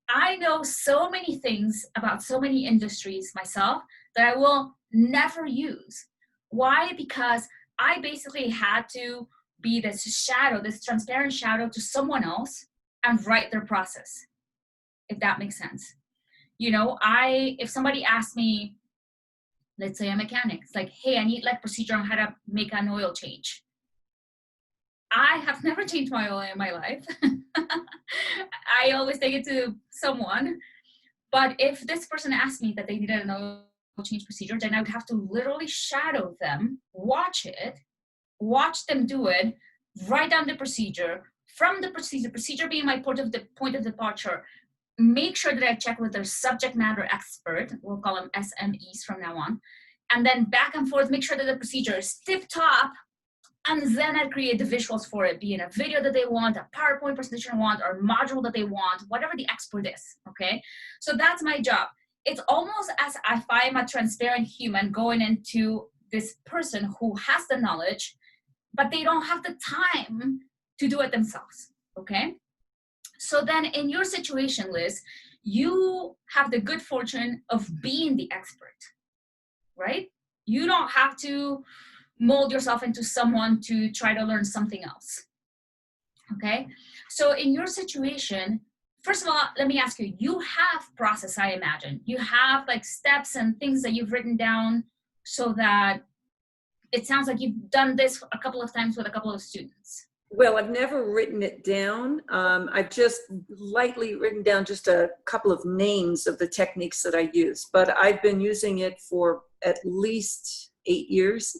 I know so many things about so many industries myself that I will never use. Why? Because I basically had to be this shadow, this transparent shadow to someone else and write their process, if that makes sense. You know, if somebody asks me, let's say a mechanic, it's like, hey, I need like procedure on how to make an oil change. I have never changed my oil in my life. I always take it to someone. But if this person asked me that they needed an oil change procedure, then I would have to literally shadow them, watch watch them do it, write down the procedure, from the procedure being my point of departure, make sure that I check with their subject matter expert, we'll call them SMEs from now on, and then back and forth, make sure that the procedure is tip-top, and then I create the visuals for it, be it a video that they want, a PowerPoint presentation they want, or module that they want, whatever the expert is, okay? So that's my job. It's almost as if I'm a transparent human going into this person who has the knowledge, but they don't have the time to do it themselves, okay? So then in your situation, Liz, you have the good fortune of being the expert, right? You don't have to mold yourself into someone to try to learn something else, okay? So in your situation, first of all, let me ask you, you have process, I imagine. You have like steps and things that you've written down so that it sounds like you've done this a couple of times with a couple of students. Well, I've never written it down. I've just lightly written down just a couple of names of the techniques that I use, but I've been using it for at least 8 years.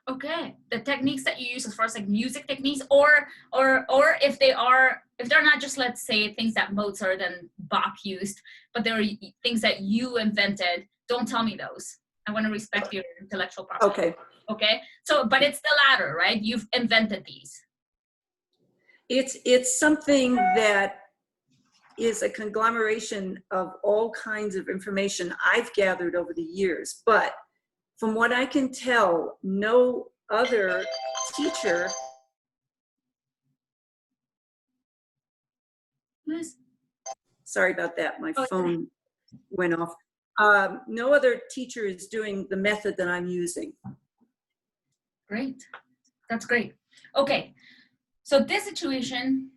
Okay, the techniques that you use as far as like music techniques, or if they're not just, let's say, things that Mozart and Bach used, but they're things that you invented, don't tell me those. I want to respect your intellectual property. Okay. So, but it's the latter, right? You've invented these. It's something that is a conglomeration of all kinds of information I've gathered over the years, but from what I can tell, no other teacher, Liz? sorry about that, my Oh, it's phone went off. No other teacher is doing the method that I'm using. Great. That's great. Okay. So this situation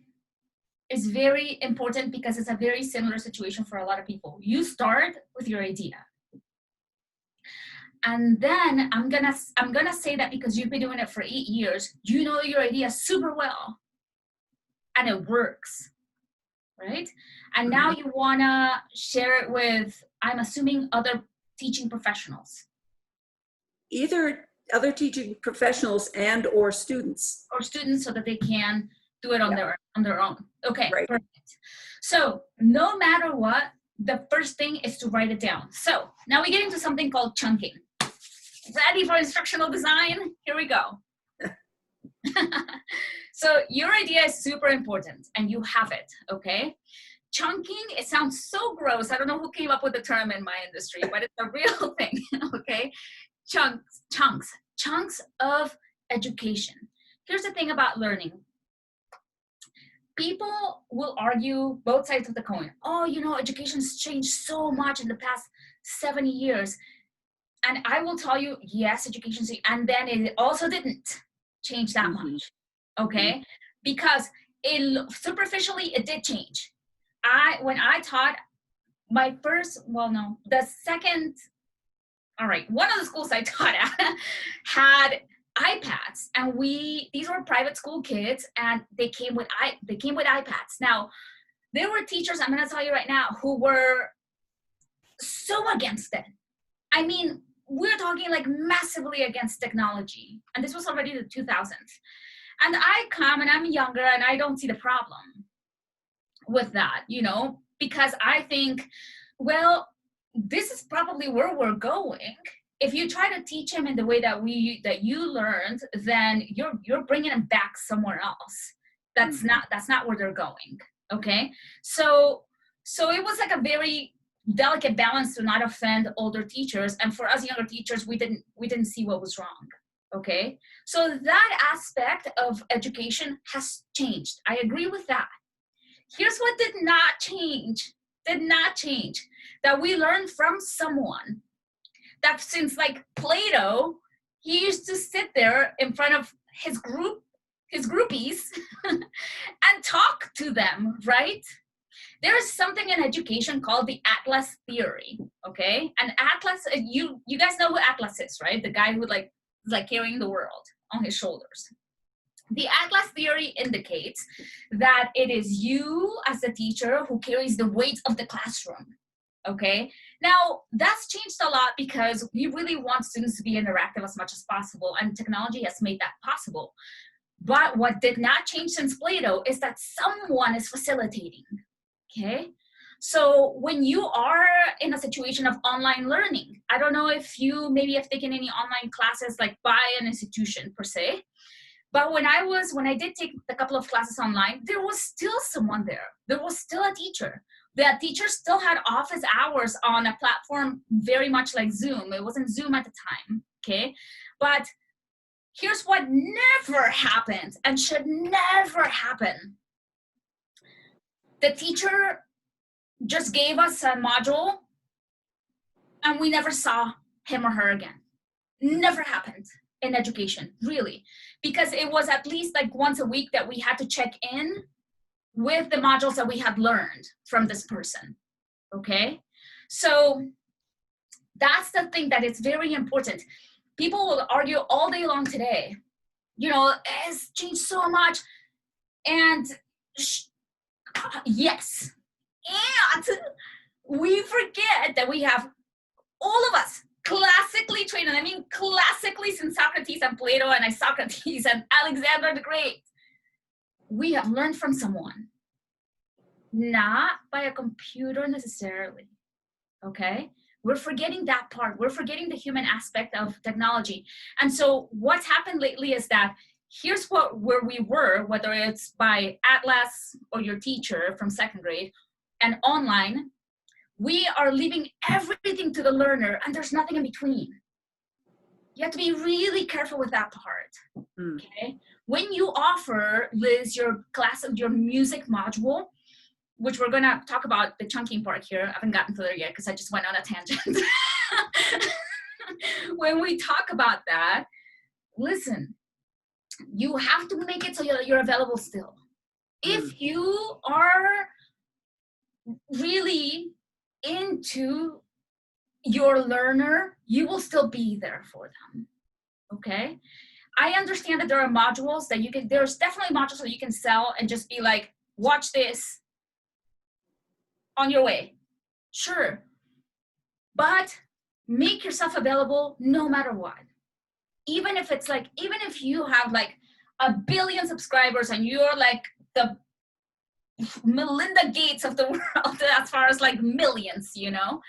is very important because it's a very similar situation for a lot of people. You start with your idea. And then I'm gonna say that because you've been doing it for 8 years, you know your idea super well and it works, right? And now you wanna share it with, I'm assuming, other teaching professionals. Either other teaching professionals and or students. Or students so that they can do it on their own. Okay, Right. perfect. So no matter what, the first thing is to write it down. So now we get into something called chunking. Ready for instructional design? Here we go. So your idea is super important and you have it, okay? Chunking, it sounds so gross. I don't know who came up with the term in my industry, but it's a real thing, okay? Chunks of education. Here's the thing about learning. People will argue both sides of the coin. Oh, you know, education's changed so much in the past 70 years. And I will tell you, yes, education's, and then it also didn't change that much, okay? Because superficially, it did change. When I taught my first, the second, all right, one of the schools I taught at had iPads, and these were private school kids, and they came with iPads. Now, there were teachers, I'm gonna tell you right now, who were so against it. I mean, we're talking like massively against technology, and this was already the 2000s. And I come, and I'm younger, and I don't see the problem with that, you know, because I think, well, this is probably where we're going. If you try to teach him in the way that you learned, then you're bringing them back somewhere else. That's not where they're going. Okay, so it was like a very delicate balance to not offend older teachers, and for us younger teachers, we didn't see what was wrong. Okay, so that aspect of education has changed. I agree with that. Here's what did not change. That we learned from someone that since like Plato, he used to sit there in front of his groupies and talk to them, right? There is something in education called the Atlas theory, okay? And Atlas, you guys know who Atlas is, right? The guy who is like carrying the world on his shoulders. The Atlas theory indicates that it is you as a teacher who carries the weight of the classroom, okay? Now, that's changed a lot because we really want students to be interactive as much as possible, and technology has made that possible. But what did not change since Plato is that someone is facilitating, okay? So when you are in a situation of online learning, I don't know if you maybe have taken any online classes like by an institution per se, but when I did take a couple of classes online, there was still someone there. There was still a teacher. That teacher still had office hours on a platform very much like Zoom. It wasn't Zoom at the time, okay? But here's what never happened and should never happen. The teacher just gave us a module and we never saw him or her again. Never happened in education, really. Because it was at least like once a week that we had to check in with the modules that we had learned from this person, okay? So that's the thing that is very important. People will argue all day long today, you know, it's changed so much. And yes, and we forget that we have all of us classically trained, and I mean classically since Socrates and Plato and Isocrates and Alexander the Great, we have learned from someone, not by a computer necessarily, okay? We're forgetting that part. We're forgetting the human aspect of technology. And so what's happened lately is that here's where we were, whether it's by Atlas or your teacher from second grade and online, we are leaving everything to the learner and there's nothing in between. You have to be really careful with that part, Mm. okay? When you offer, Liz, your class of your music module, which we're gonna talk about the chunking part here. I haven't gotten to there yet because I just went on a tangent. When we talk about that, listen, you have to make it so you're available still. If you are really into your learner, you will still be there for them, okay? I understand that there are modules that you can, there's definitely modules that you can sell and just be like, watch this on your way. Sure, but make yourself available no matter what. Even if it's like, even if you have like 1 billion subscribers and you're like the Melinda Gates of the world as far as like millions, you know,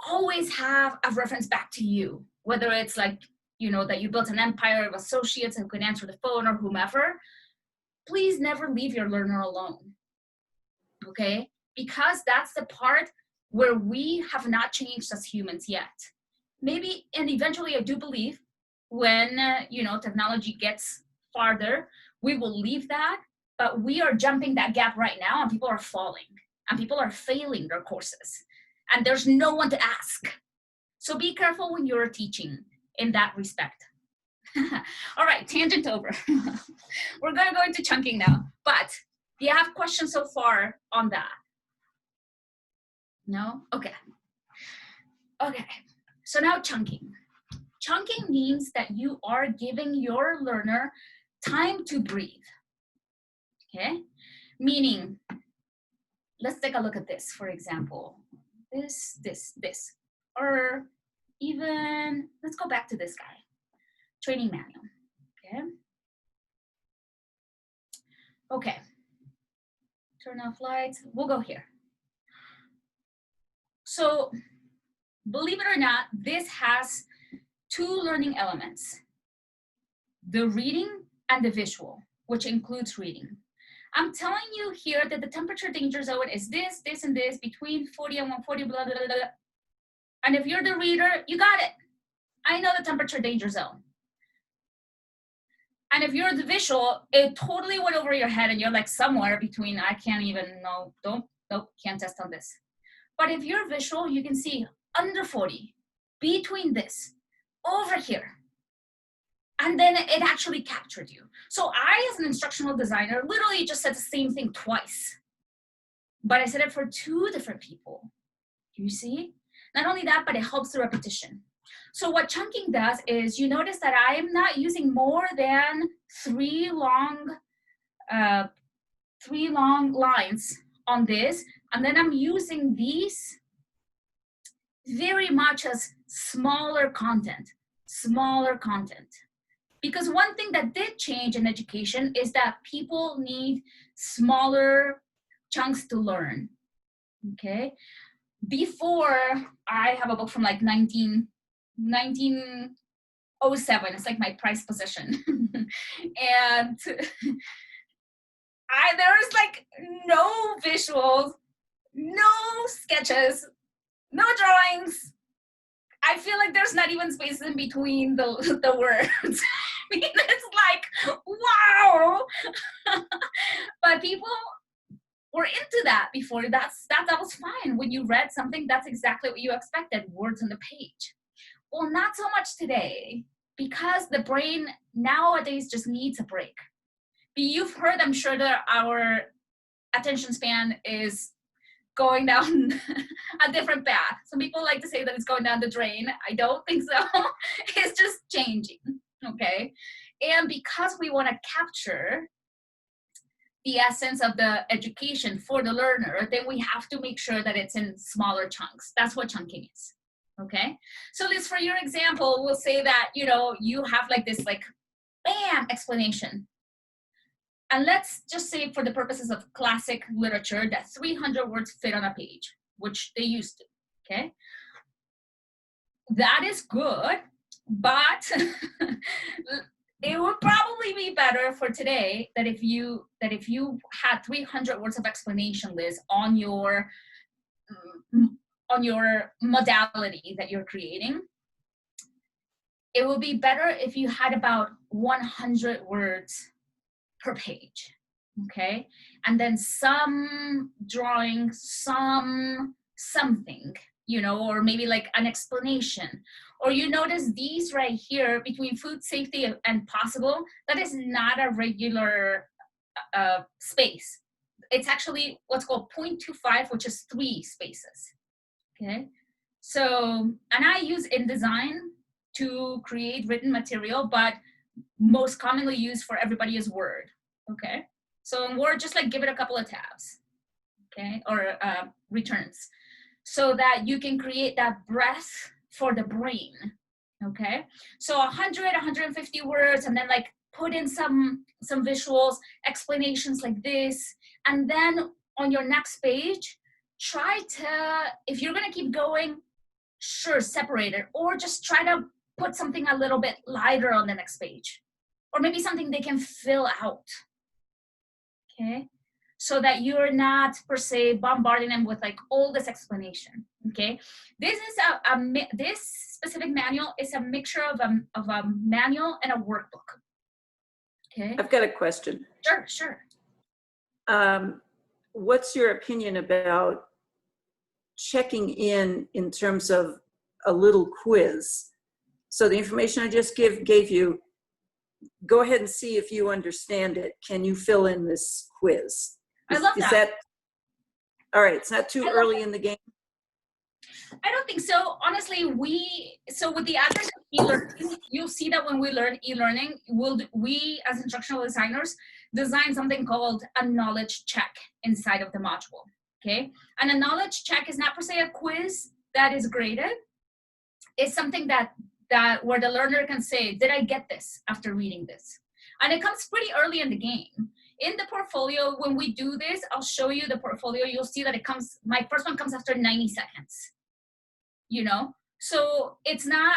always have a reference back to you, whether it's like, you know, that you built an empire of associates who can answer the phone or whomever. Please never leave your learner alone, okay? Because that's the part where we have not changed as humans yet. Maybe, and eventually I do believe when, you know, technology gets farther, we will leave that, but we are jumping that gap right now and people are falling and people are failing their courses and there's no one to ask. So be careful when you're teaching in that respect. All right, tangent over. We're gonna go into chunking now, but do you have questions so far on that? No? Okay. Okay, so now chunking. Chunking means that you are giving your learner time to breathe, okay? Meaning, let's take a look at this, for example. This, or even, let's go back to this guy. Training manual, okay? Okay, turn off lights, we'll go here. So, believe it or not, this has 2 learning elements, the reading and the visual, which includes reading. I'm telling you here that the temperature danger zone is this, this, and this, between 40 and 140, blah, blah, blah, blah. And if you're the reader, you got it. I know the temperature danger zone. And if you're the visual, it totally went over your head and you're like somewhere between, I can't even know, nope, can't test on this. But if you're visual, you can see under 40, between this, over here. And then it actually captured you. So I, as an instructional designer, literally just said the same thing twice. But I said it for 2 different people. You see? Not only that, but it helps the repetition. So what chunking does is you notice that I'm not using more than 3 long lines on this. And then I'm using these very much as smaller content. Because one thing that did change in education is that people need smaller chunks to learn, okay? Before, I have a book from like 1907, it's like my prized possession. And there's like no visuals, no sketches, no drawings. I feel like there's not even space in between the words. I mean, it's like, wow. But people were into that before. That was fine. When you read something, that's exactly what you expected, words on the page. Well, not so much today, because the brain nowadays just needs a break. You've heard, I'm sure, that our attention span is going down a different path. Some people like to say that it's going down the drain. I don't think so. It's just changing, okay? And because we want to capture the essence of the education for the learner, then we have to make sure that it's in smaller chunks. That's what chunking is, okay? So Liz, for your example, we'll say that, you know, you have like this like, bam, explanation. And let's just say for the purposes of classic literature that 300 words fit on a page, which they used to, okay? That is good, but it would probably be better for today that if you had 300 words of explanation, Liz, on your modality that you're creating, it would be better if you had about 100 words per page, okay? And then some drawing, something, you know, or maybe like an explanation. Or you notice these right here between food safety and possible, that is not a regular space. It's actually what's called 0.25, which is 3 spaces, okay? So, and I use InDesign to create written material, but most commonly used for everybody is Word, okay? So in Word, just like give it a couple of tabs, okay? Or returns, so that you can create that breath for the brain, okay? So 100, 150 words, and then like put in some visuals, explanations like this, and then on your next page, try to, if you're gonna keep going, sure, separate it, or just try to put something a little bit lighter on the next page, or maybe something they can fill out, okay? So that you're not per se bombarding them with like all this explanation, okay? This is this specific manual is a mixture of a manual and a workbook, okay? I've got a question. Sure. What's your opinion about checking in terms of a little quiz? So the information I just gave you, go ahead and see if you understand it. Can you fill in this quiz? I love Is that. All right, it's not too early in the game? I don't think so. Honestly, so with the advent of e-learning, you'll see that when we learn e-learning, we as instructional designers design something called a knowledge check inside of the module, okay? And a knowledge check is not per se a quiz that is graded. It's something that where the learner can say, did I get this after reading this? And it comes pretty early in the game. In the portfolio, when we do this, I'll show you the portfolio. You'll see that it comes, my first one comes after 90 seconds, you know? So it's not,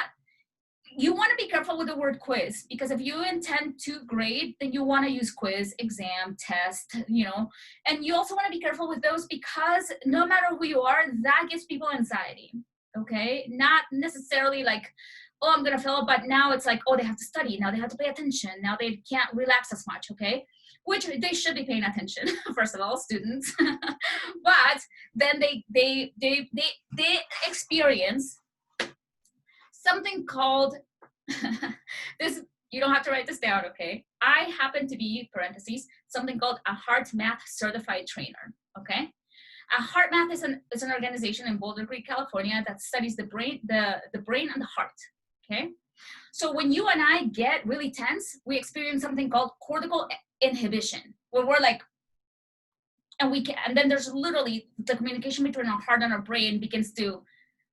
you want to be careful with the word quiz, because if you intend to grade, then you want to use quiz, exam, test, you know? And you also want to be careful with those, because no matter who you are, that gives people anxiety, okay? Not necessarily like, oh, I'm going to fail, but now it's like, oh, they have to study. Now they have to pay attention. Now they can't relax as much, okay? Which they should be paying attention, first of all, students. But then they experience something called, this, you don't have to write this down, okay? I happen to be, parentheses, something called a Heart Math certified trainer, okay? A Heart Math is an organization in Boulder Creek, California that studies the brain, the brain and the heart, okay? So when you and I get really tense, we experience something called cortical inhibition, where we're like, and then there's literally the communication between our heart and our brain begins to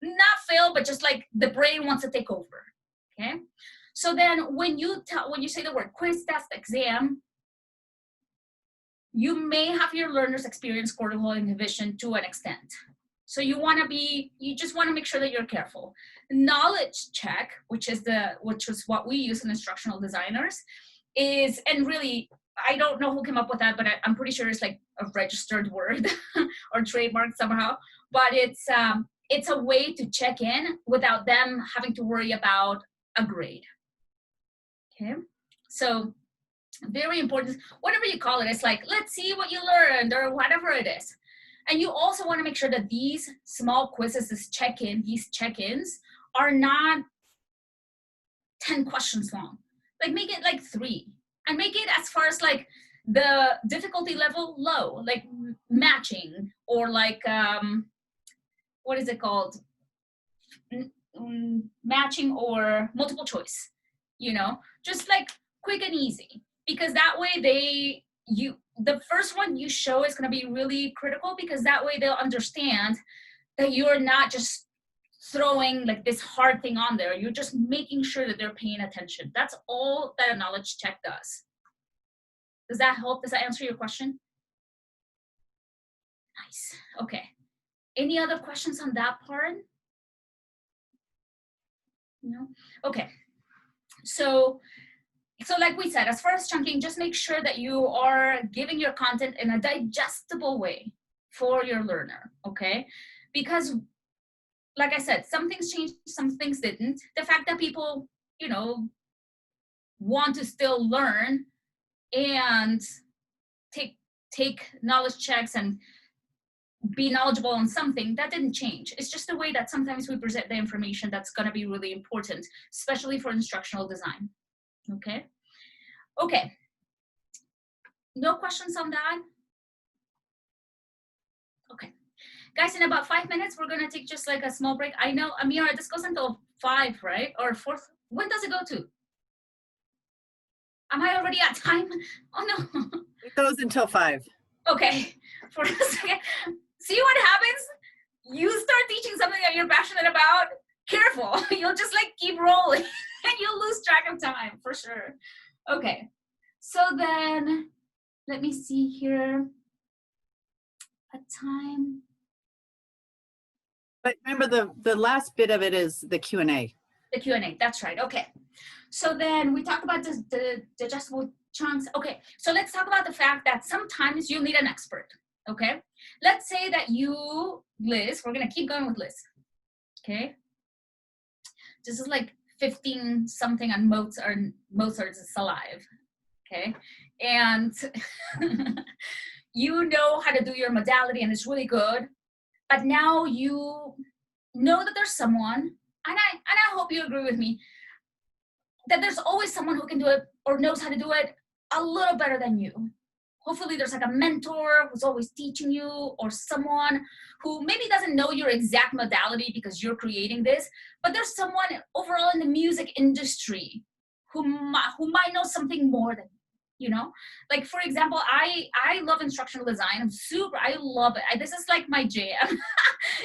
not fail, but just like the brain wants to take over, okay? So then when you say the word quiz, test, exam, you may have your learners experience cortical inhibition to an extent. So you just want to make sure that you're careful. Knowledge check, which is what we use in instructional designers, is, and really, I don't know who came up with that, but I'm pretty sure it's like a registered word or trademark somehow. But it's a way to check in without them having to worry about a grade. Okay, so very important. Whatever you call it, it's like, let's see what you learned or whatever it is. And you also want to make sure that these small quizzes, these check-ins are not 10 questions long. Like make it like 3, and make it as far as like the difficulty level low, like matching, or like, what is it called? Matching or multiple choice, you know, just like quick and easy, because that way the first one you show is going to be really critical, because that way they'll understand that you're not just throwing like this hard thing on there. You're just making sure that they're paying attention. That's all that a knowledge check does. Does that help? Does that answer your question? Nice. Okay. Any other questions on that part? No? Okay. So like we said, as far as chunking, just make sure that you are giving your content in a digestible way for your learner, okay? Because like I said, some things changed, some things didn't. The fact that people you know, want to still learn and take knowledge checks and be knowledgeable on something, that didn't change. It's just the way that sometimes we present the information that's going to be really important, especially for instructional design. Okay. Okay. No questions on that? Okay. Guys, in about 5 minutes, we're going to take just like a small break. I know, Amira, this goes until 5, right? Or 4. When does it go to? Am I already at time? Oh, no. It goes until 5. Okay. For a second. See what happens? You start teaching something that you're passionate about, careful. You'll just like keep rolling and you'll lose track of time for sure. Okay. So then, let me see here. A time. But remember, the last bit of it is the Q&A. The Q&A, that's right. Okay. So then we talk about the digestible chunks. Okay. So let's talk about the fact that sometimes you'll need an expert. Okay. Let's say that you, Liz, we're going to keep going with Liz. Okay. This is like 15 something on Mozart's alive. Okay. And you know how to do your modality and it's really good. But now you know that there's someone, and I hope you agree with me, that there's always someone who can do it or knows how to do it a little better than you. Hopefully there's like a mentor who's always teaching you, or someone who maybe doesn't know your exact modality because you're creating this, but there's someone overall in the music industry who might know something more than you know. Like for example, I love instructional design. I love it. This is like my jam,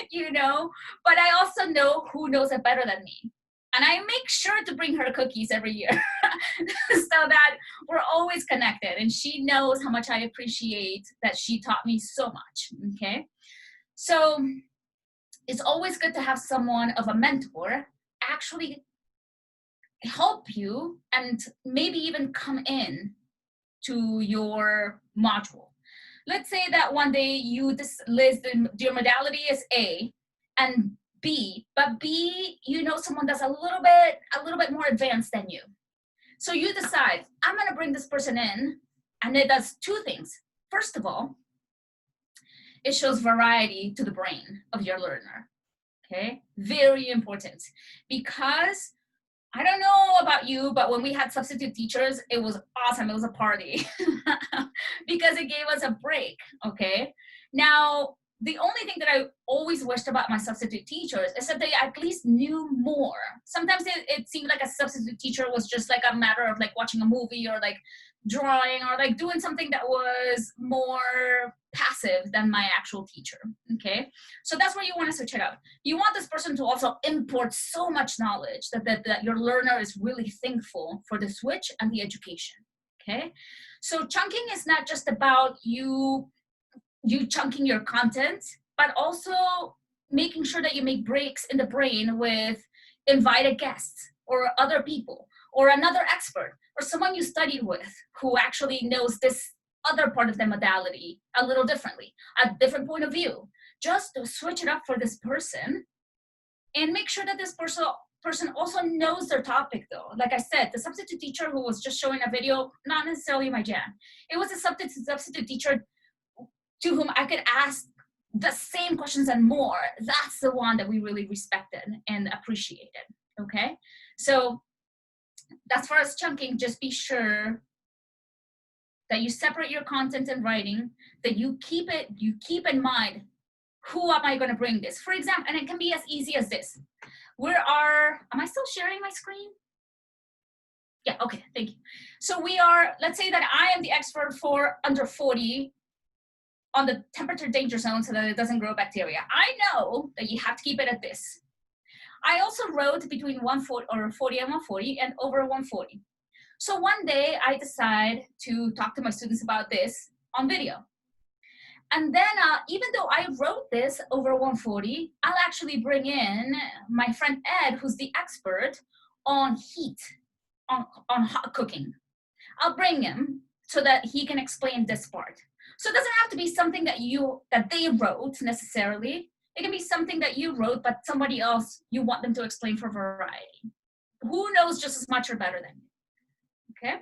you know, but I also know who knows it better than me. And I make sure to bring her cookies every year so that we're always connected. And she knows how much I appreciate that she taught me so much, okay? So it's always good to have someone of a mentor actually help you and maybe even come in to your module. Let's say that one day Liz, your modality is A and B, but B, you know, someone that's a little bit more advanced than you. So you decide, I'm going to bring this person in, and it does 2 things. First of all, it shows variety to the brain of your learner. Okay, very important, because I don't know about you, but when we had substitute teachers, it was awesome. It was a party because it gave us a break. Okay, now the only thing that I always wished about my substitute teachers is that they at least knew more. Sometimes it seemed like a substitute teacher was just like a matter of like watching a movie or like drawing or like doing something that was more passive than my actual teacher. Okay, so that's where you want to switch it up. You want this person to also import so much knowledge that your learner is really thankful for the switch and the education. Okay, so chunking is not just about you chunking your content, but also making sure that you make breaks in the brain with invited guests or other people or another expert or someone you studied with who actually knows this other part of the modality a little differently, a different point of view. Just to switch it up for this person and make sure that this person also knows their topic though. Like I said, the substitute teacher who was just showing a video, not necessarily my jam. It was a substitute teacher to whom I could ask the same questions and more. That's the one that we really respected and appreciated, okay? So that's for us chunking. Just be sure that you separate your content and writing, that you keep in mind, who am I gonna bring this? For example, and it can be as easy as this. Am I still sharing my screen? Yeah, okay, thank you. So let's say that I am the expert for under 40 on the temperature danger zone so that it doesn't grow bacteria. I know that you have to keep it at this. I also wrote between 140 or 40 and 140 and over 140. So one day I decide to talk to my students about this on video. And then even though I wrote this over 140, I'll actually bring in my friend Ed, who's the expert on heat, on hot cooking. I'll bring him so that he can explain this part. So it doesn't have to be something that they wrote necessarily. It can be something that you wrote, but somebody else, you want them to explain for variety. who knows just as much or better than you. Okay?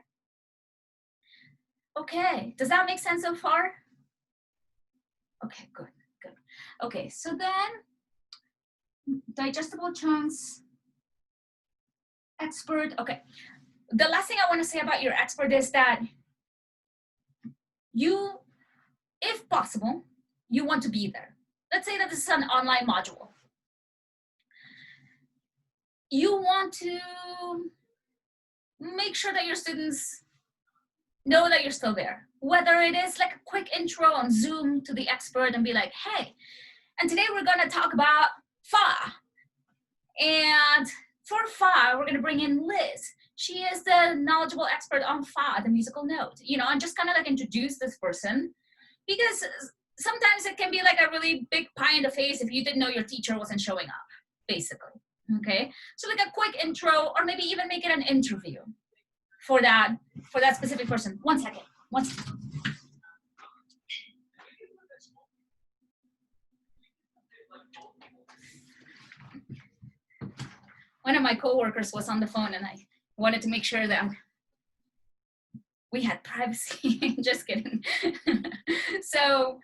Okay, does that make sense so far? Okay, good, good. Okay, so then digestible chunks, expert. Okay, the last thing I want to say about your expert is that you, if possible, you want to be there. Let's say that this is an online module. You want to make sure that your students know that you're still there. Whether it is like a quick intro on Zoom to the expert and be like, hey, and today we're gonna talk about fa. And for fa, we're gonna bring in Liz. She is the knowledgeable expert on fa, the musical note, you know, and just kind of like introduce this person, because sometimes it can be like a really big pie in the face if you didn't know your teacher wasn't showing up, basically. Okay, so like a quick intro, or maybe even make it an interview for that specific person. One second. One of my coworkers was on the phone, and I wanted to make sure that we had privacy. Just kidding. So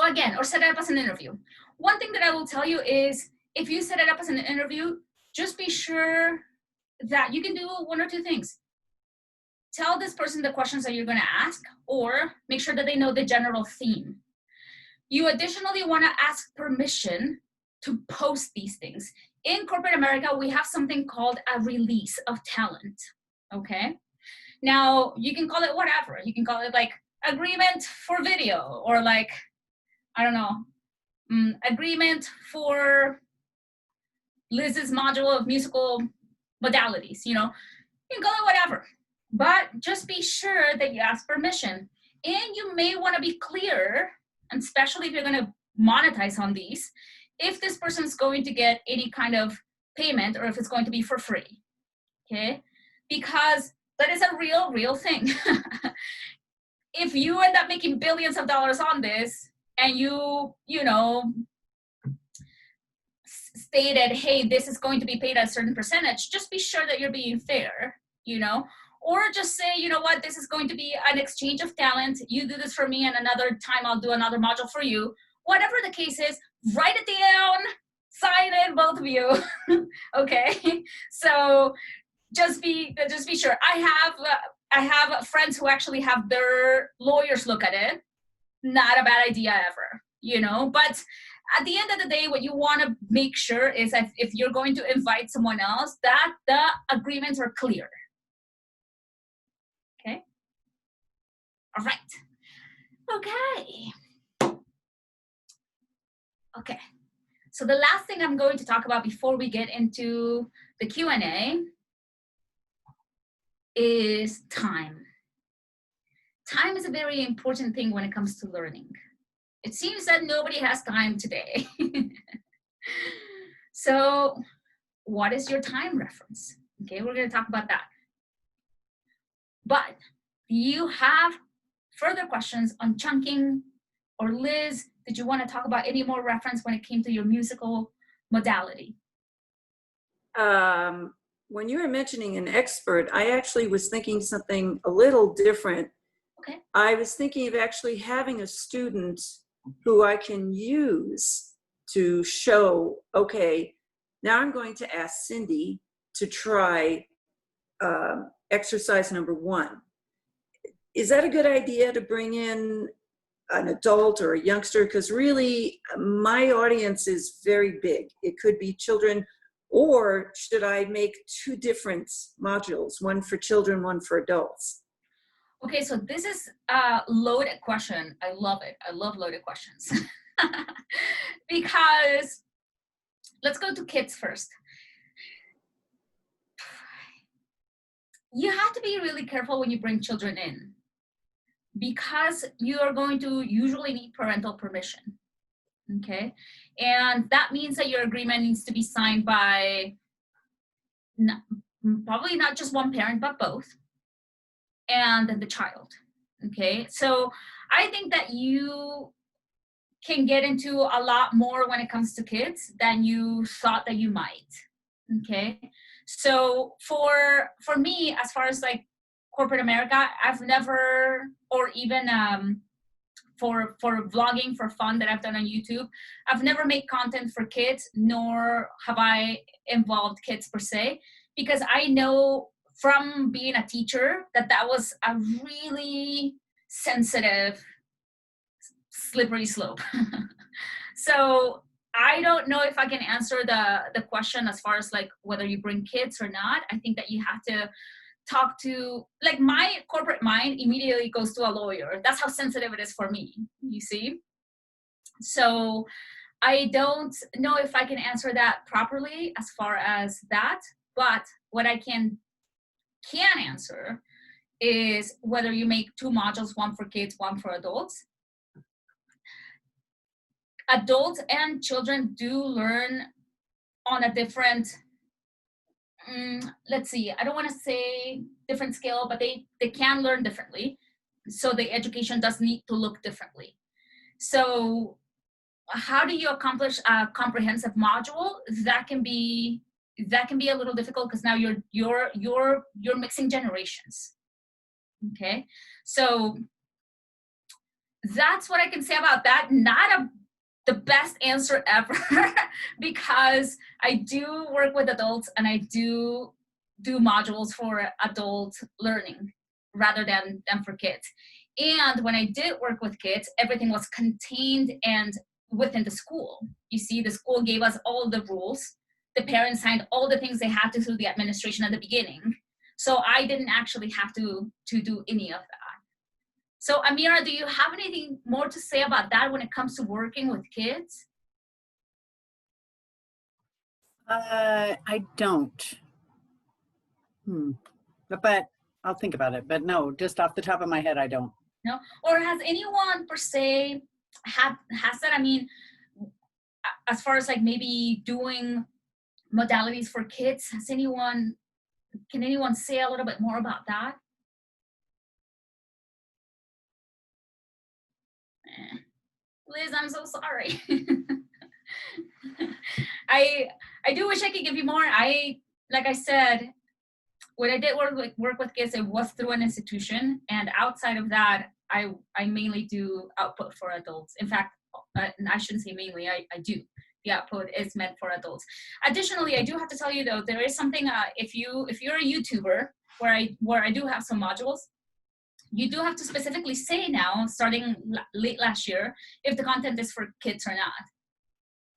again, or set it up as an interview. One thing that I will tell you is, if you set it up as an interview, just be sure that you can do one or two things. Tell this person the questions that you're going to ask, or make sure that they know the general theme. You additionally want to ask permission to post these things. In corporate America, we have something called a release of talent, okay? Now, you can call it whatever. You can call it like agreement for video, or like, I don't know, agreement for Liz's module of musical modalities, you know, you can call it whatever, but just be sure that you ask permission. And you may want to be clear, and especially if you're going to monetize on these, if this person's going to get any kind of payment, or if it's going to be for free, okay? Because that is a real thing. If you end up making billions of dollars on this, and you know, stated, hey, this is going to be paid at a certain percentage, just be sure that you're being fair, you know, or just say, you know what, this is going to be an exchange of talent. You do this for me, and another time I'll do another module for you. Whatever the case is, write it down, sign it, both of you. Okay, so just be sure. I have friends who actually have their lawyers look at it. Not a bad idea ever, you know, but at the end of the day, what you want to make sure is that if you're going to invite someone else, that the agreements are clear. Okay? All right. Okay. So the last thing I'm going to talk about before we get into the Q&A is time. Time is a very important thing when it comes to learning. It seems that nobody has time today. So what is your time reference? Okay, we're going to talk about that. But do you have further questions on chunking? Or Liz, did you want to talk about any more reference when it came to your musical modality? When you were mentioning an expert, I actually was thinking something a little different. Okay. I was thinking of actually having a student who I can use to show, okay, now I'm going to ask Cindy to try exercise number 1. Is that a good idea to bring in an adult or a youngster? Because really, my audience is very big. It could be children, or should I make 2 different modules, one for children, one for adults? Okay, so this is a loaded question. I love it. I love loaded questions. Because let's go to kids first. You have to be really careful when you bring children in, because you are going to usually need parental permission. Okay, and that means that your agreement needs to be signed by probably not just one parent, but both, and then the child. Okay, so I think that you can get into a lot more when it comes to kids than you thought that you might. Okay, So for me, as far as like corporate America, I've never, or even for vlogging for fun that I've done on YouTube, I've never made content for kids, nor have I involved kids per se, because I know from being a teacher that that was a really sensitive, slippery slope. So I don't know if I can answer the question as far as like whether you bring kids or not. I think that you have to talk to, like, my corporate mind immediately goes to a lawyer. That's how sensitive it is for me, you see? So I don't know if I can answer that properly as far as that, but what I can answer is whether you make 2 modules, one for kids, one for adults. Adults and children do learn on a different, let's see, I don't want to say different scale, but they can learn differently. So the education does need to look differently. So how do you accomplish a comprehensive module? That can be a little difficult because now you're mixing generations. Okay, so that's what I can say about that. Not the best answer ever because I do work with adults and I do modules for adult learning rather than for kids. And when I did work with kids, everything was contained and within the school. You see, the school gave us all the rules. The parents signed all the things they had to through the administration at the beginning. So I didn't actually have to do any of that. So Amira, do you have anything more to say about that when it comes to working with kids? I don't. But I'll think about it. But no, just off the top of my head, I don't. No? Or has anyone per se has that? I mean, as far as like maybe doing modalities for kids, can anyone say a little bit more about that? Liz, I'm so sorry. I do wish I could give you more. Like I said, when I did work with kids, it was through an institution, and outside of that, I mainly do output for adults. In fact, I shouldn't say mainly. I do. The output is meant for adults. Additionally, I do have to tell you though, there is something. If you're a YouTuber, where I do have some modules, you do have to specifically say now, starting late last year, if the content is for kids or not.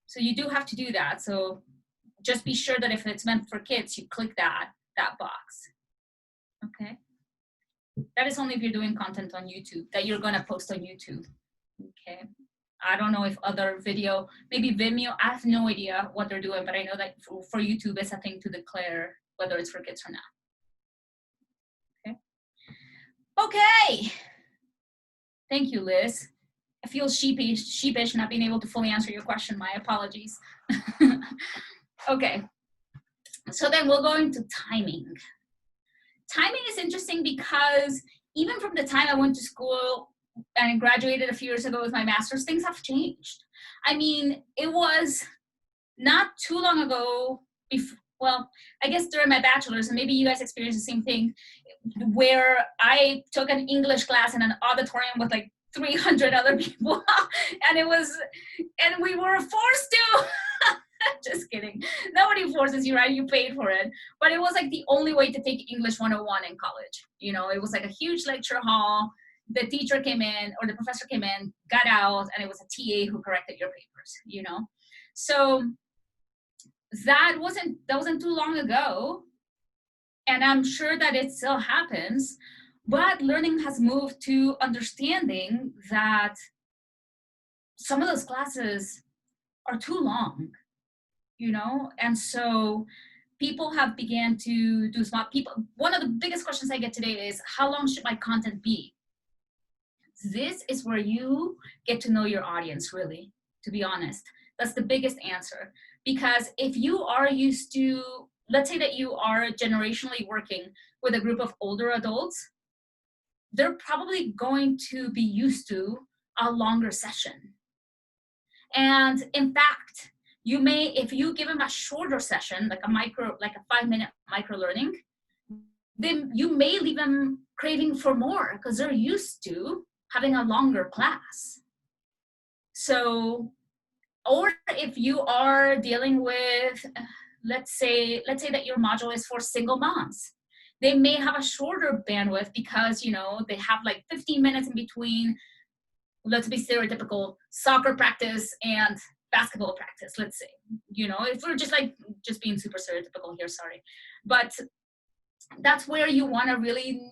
So you do have to do that. So just be sure that if it's meant for kids, you click that box. Okay. That is only if you're doing content on YouTube that you're gonna post on YouTube. Okay. I don't know if other video, maybe Vimeo, I have no idea what they're doing, but I know that for YouTube it's a thing to declare whether it's for kids or not. Okay. Thank you, Liz. I feel sheepish not being able to fully answer your question. My apologies. Okay. So then we'll go into timing. Timing is interesting because even from the time I went to school and I graduated a few years ago with my master's, things have changed. I mean, it was not too long ago, well, I guess during my bachelor's, and maybe you guys experienced the same thing, where I took an English class in an auditorium with like 300 other people, and we were forced to, just kidding. Nobody forces you, right? You paid for it. But it was like the only way to take English 101 in college. You know, it was like a huge lecture hall. The teacher came in, or the professor came in, got out, and it was a TA who corrected your papers, you know? So that wasn't too long ago. And I'm sure that it still happens, but learning has moved to understanding that some of those classes are too long, you know? And so people have began to do one of the biggest questions I get today is, how long should my content be? This is where you get to know your audience, really, to be honest. That's the biggest answer. Because if you are used to, let's say that you are generationally working with a group of older adults, they're probably going to be used to a longer session. And in fact, if you give them a shorter session, like a 5-minute micro learning, then you may leave them craving for more because they're used to having a longer class. So, or if you are dealing with, let's say that your module is for single moms, they may have a shorter bandwidth because, you know, they have like 15 minutes in between, let's be stereotypical, soccer practice and basketball practice, let's say. You know, if we're just being super stereotypical here, sorry. But that's where you want to really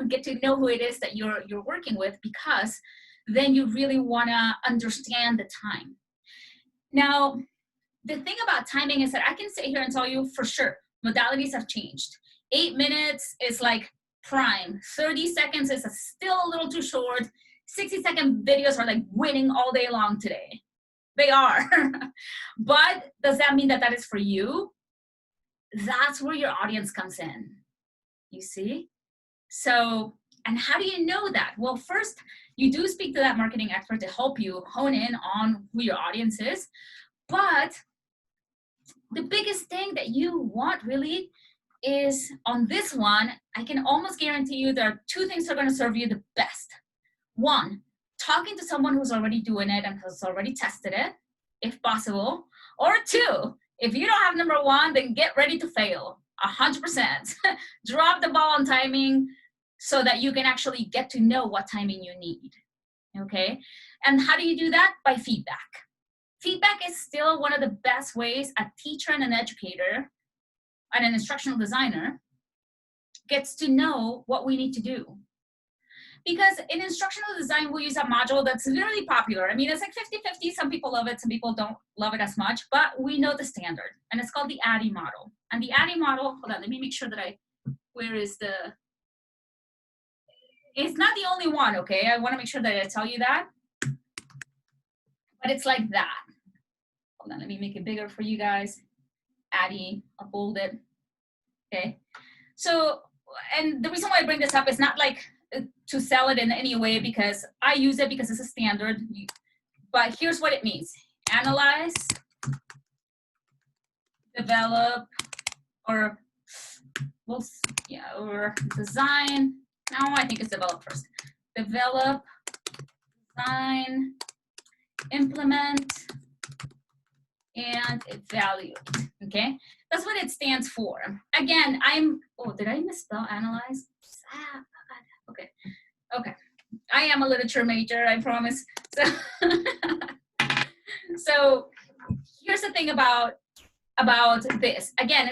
get to know who it is that you're working with, because then you really want to understand the time. Now, the thing about timing is that I can sit here and tell you for sure, modalities have changed. 8 minutes is like prime. 30 seconds is still a little too short. 60-second videos are like winning all day long today. They are. But does that mean that that is for you? That's where your audience comes in. You see? So, and how do you know that? Well, first, you do speak to that marketing expert to help you hone in on who your audience is. But the biggest thing that you want really is on this one, I can almost guarantee you there are 2 things that are going to serve you the best. 1, talking to someone who's already doing it and has already tested it, if possible. Or 2, if you don't have number 1, then get ready to fail 100%. Drop the ball on timing so that you can actually get to know what timing you need. Okay? And how do you do that? By feedback. Feedback is still one of the best ways a teacher and an educator and an instructional designer gets to know what we need to do. Because in instructional design, we use a module that's really popular. I mean, it's like 50-50. Some people love it, some people don't love it as much, but we know the standard, and it's called the ADDIE model. And the ADDIE model, hold on, let me make sure that it's not the only one, okay? I wanna make sure that I tell you that. But it's like that. Hold on, let me make it bigger for you guys. ADDIE, I'll bold it, okay? So, and the reason why I bring this up is not like to sell it in any way, because I use it because it's a standard, but here's what it means. Analyze, develop, or design. No, I think it's develop first. Develop, design, implement, and evaluate, okay? That's what it stands for. Again, did I misspell analyze? Okay. I am a literature major, I promise. So here's the thing about this. Again,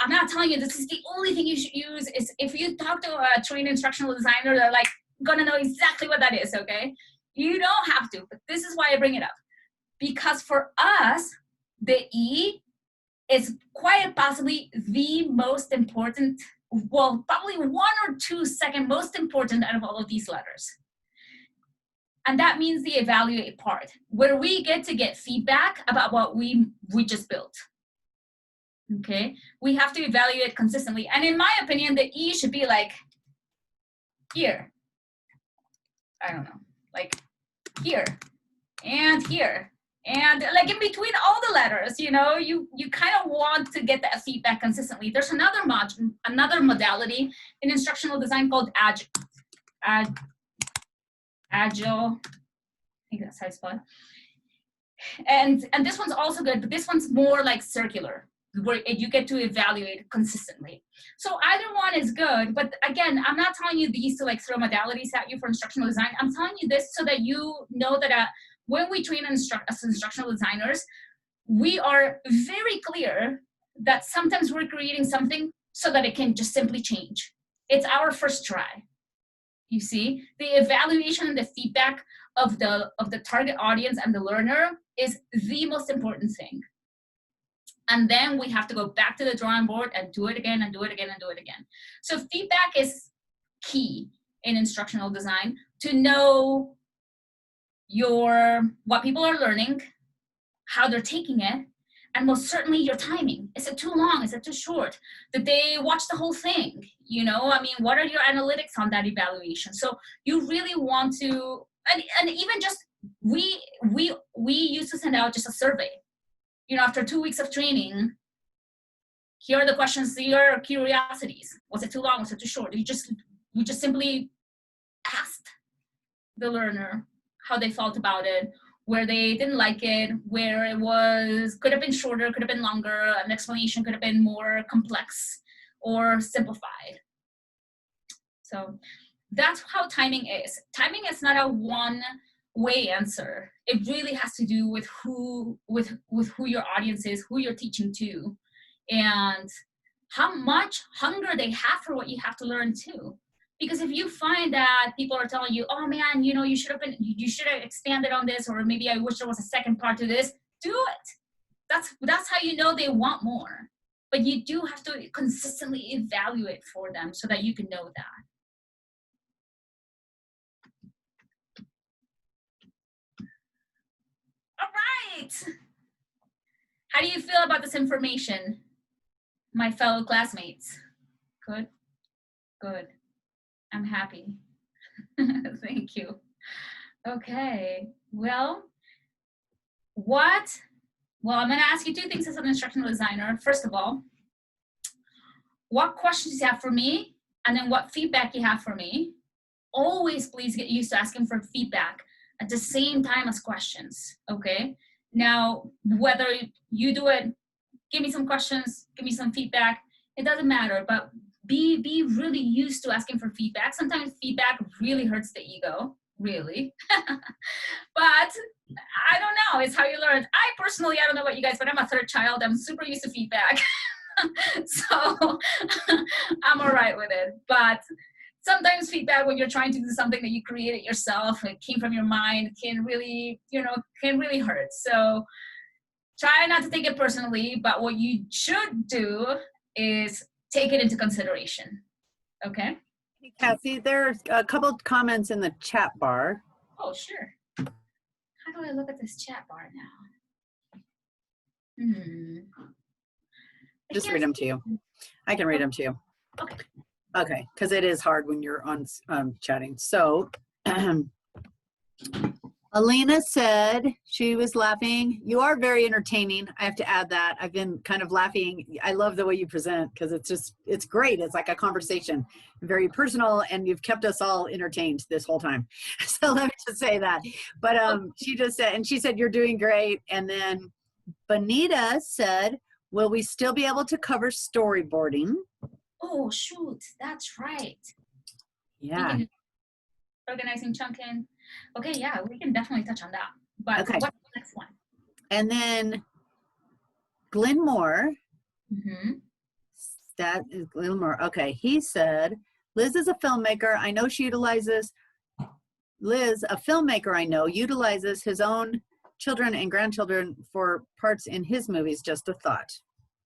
I'm not telling you this is the only thing you should use. Is if you talk to a trained instructional designer, they're like gonna know exactly what that is, okay? You don't have to, but this is why I bring it up. Because for us, the E is quite possibly the most important, well, probably 1 or 2 second most important out of all of these letters. And that means the evaluate part, where we get to get feedback about what we just built. Okay, we have to evaluate consistently. And in my opinion, the E should be like here. I don't know, like here and here. And like in between all the letters, you know, you kind of want to get that feedback consistently. There's another modality in instructional design called Agile. I think that's how I spell it. And this one's also good, but this one's more like circular, where you get to evaluate consistently. So either one is good, but again, I'm not telling you these to like throw modalities at you for instructional design. I'm telling you this so that you know that when we train as instructional designers, we are very clear that sometimes we're creating something so that it can just simply change. It's our first try. You see, the evaluation and the feedback of the target audience and the learner is the most important thing. And then we have to go back to the drawing board and do it again and do it again and do it again. So feedback is key in instructional design to know what people are learning, how they're taking it, and most certainly your timing. Is it too long? Is it too short? Did they watch the whole thing? You know, I mean, what are your analytics on that evaluation? So you really want to, and even just, we used to send out just a survey. after 2 weeks of training, here are the questions, here are curiosities. Was it too long? Was it too short? We just simply asked the learner how they felt about it, where they didn't like it, where it could have been shorter, could have been longer, an explanation could have been more complex or simplified. So that's how timing is. Timing is not a one-way answer. It really has to do with who your audience is, who you're teaching to, and how much hunger they have for what you have to learn too. Because if you find that people are telling you, oh man, you should have expanded on this, or maybe I wish there was a second part to this, do it. That's how you know they want more. But you do have to consistently evaluate for them so that you can know that. All right. How do you feel about this information, my fellow classmates? Good? Good. I'm happy. Thank you. Okay. Well, I'm going to ask you two things as an instructional designer. First of all, what questions you have for me, and then what feedback you have for me. Always please get used to asking for feedback at the same time as questions, okay? Now, whether you do it, give me some questions, give me some feedback, it doesn't matter, but be really used to asking for feedback. Sometimes feedback really hurts the ego, really. But I don't know, it's how you learn. I don't know about you guys, but I'm a third child. I'm super used to feedback. So I'm all right with it. But sometimes feedback when you're trying to do something that you created yourself, it came from your mind, can really hurt. So try not to take it personally, but what you should do is take it into consideration. Okay? Hey, Cassy, there's a couple of comments in the chat bar. Oh, sure. How do I look at this chat bar now? Just read them to you. I can read them to you. Okay. Okay, because it is hard when you're on chatting. So, Alina said she was laughing. You are very entertaining. I have to add that. I've been kind of laughing. I love the way you present because it's great. It's like a conversation, very personal, and you've kept us all entertained this whole time. So let me just say that. But she just said, and she said, you're doing great. And then Bonita said, will we still be able to cover storyboarding? Oh, shoot. That's right. Yeah. Organizing, chunking. Okay, yeah, we can definitely touch on that. But Okay. what's the next one? And then Glenn Moore. That is Glenn Moore. Okay, he said, Liz is a filmmaker. I know she utilizes, Liz, a filmmaker I know, utilizes his own children and grandchildren for parts in his movies. Just a thought.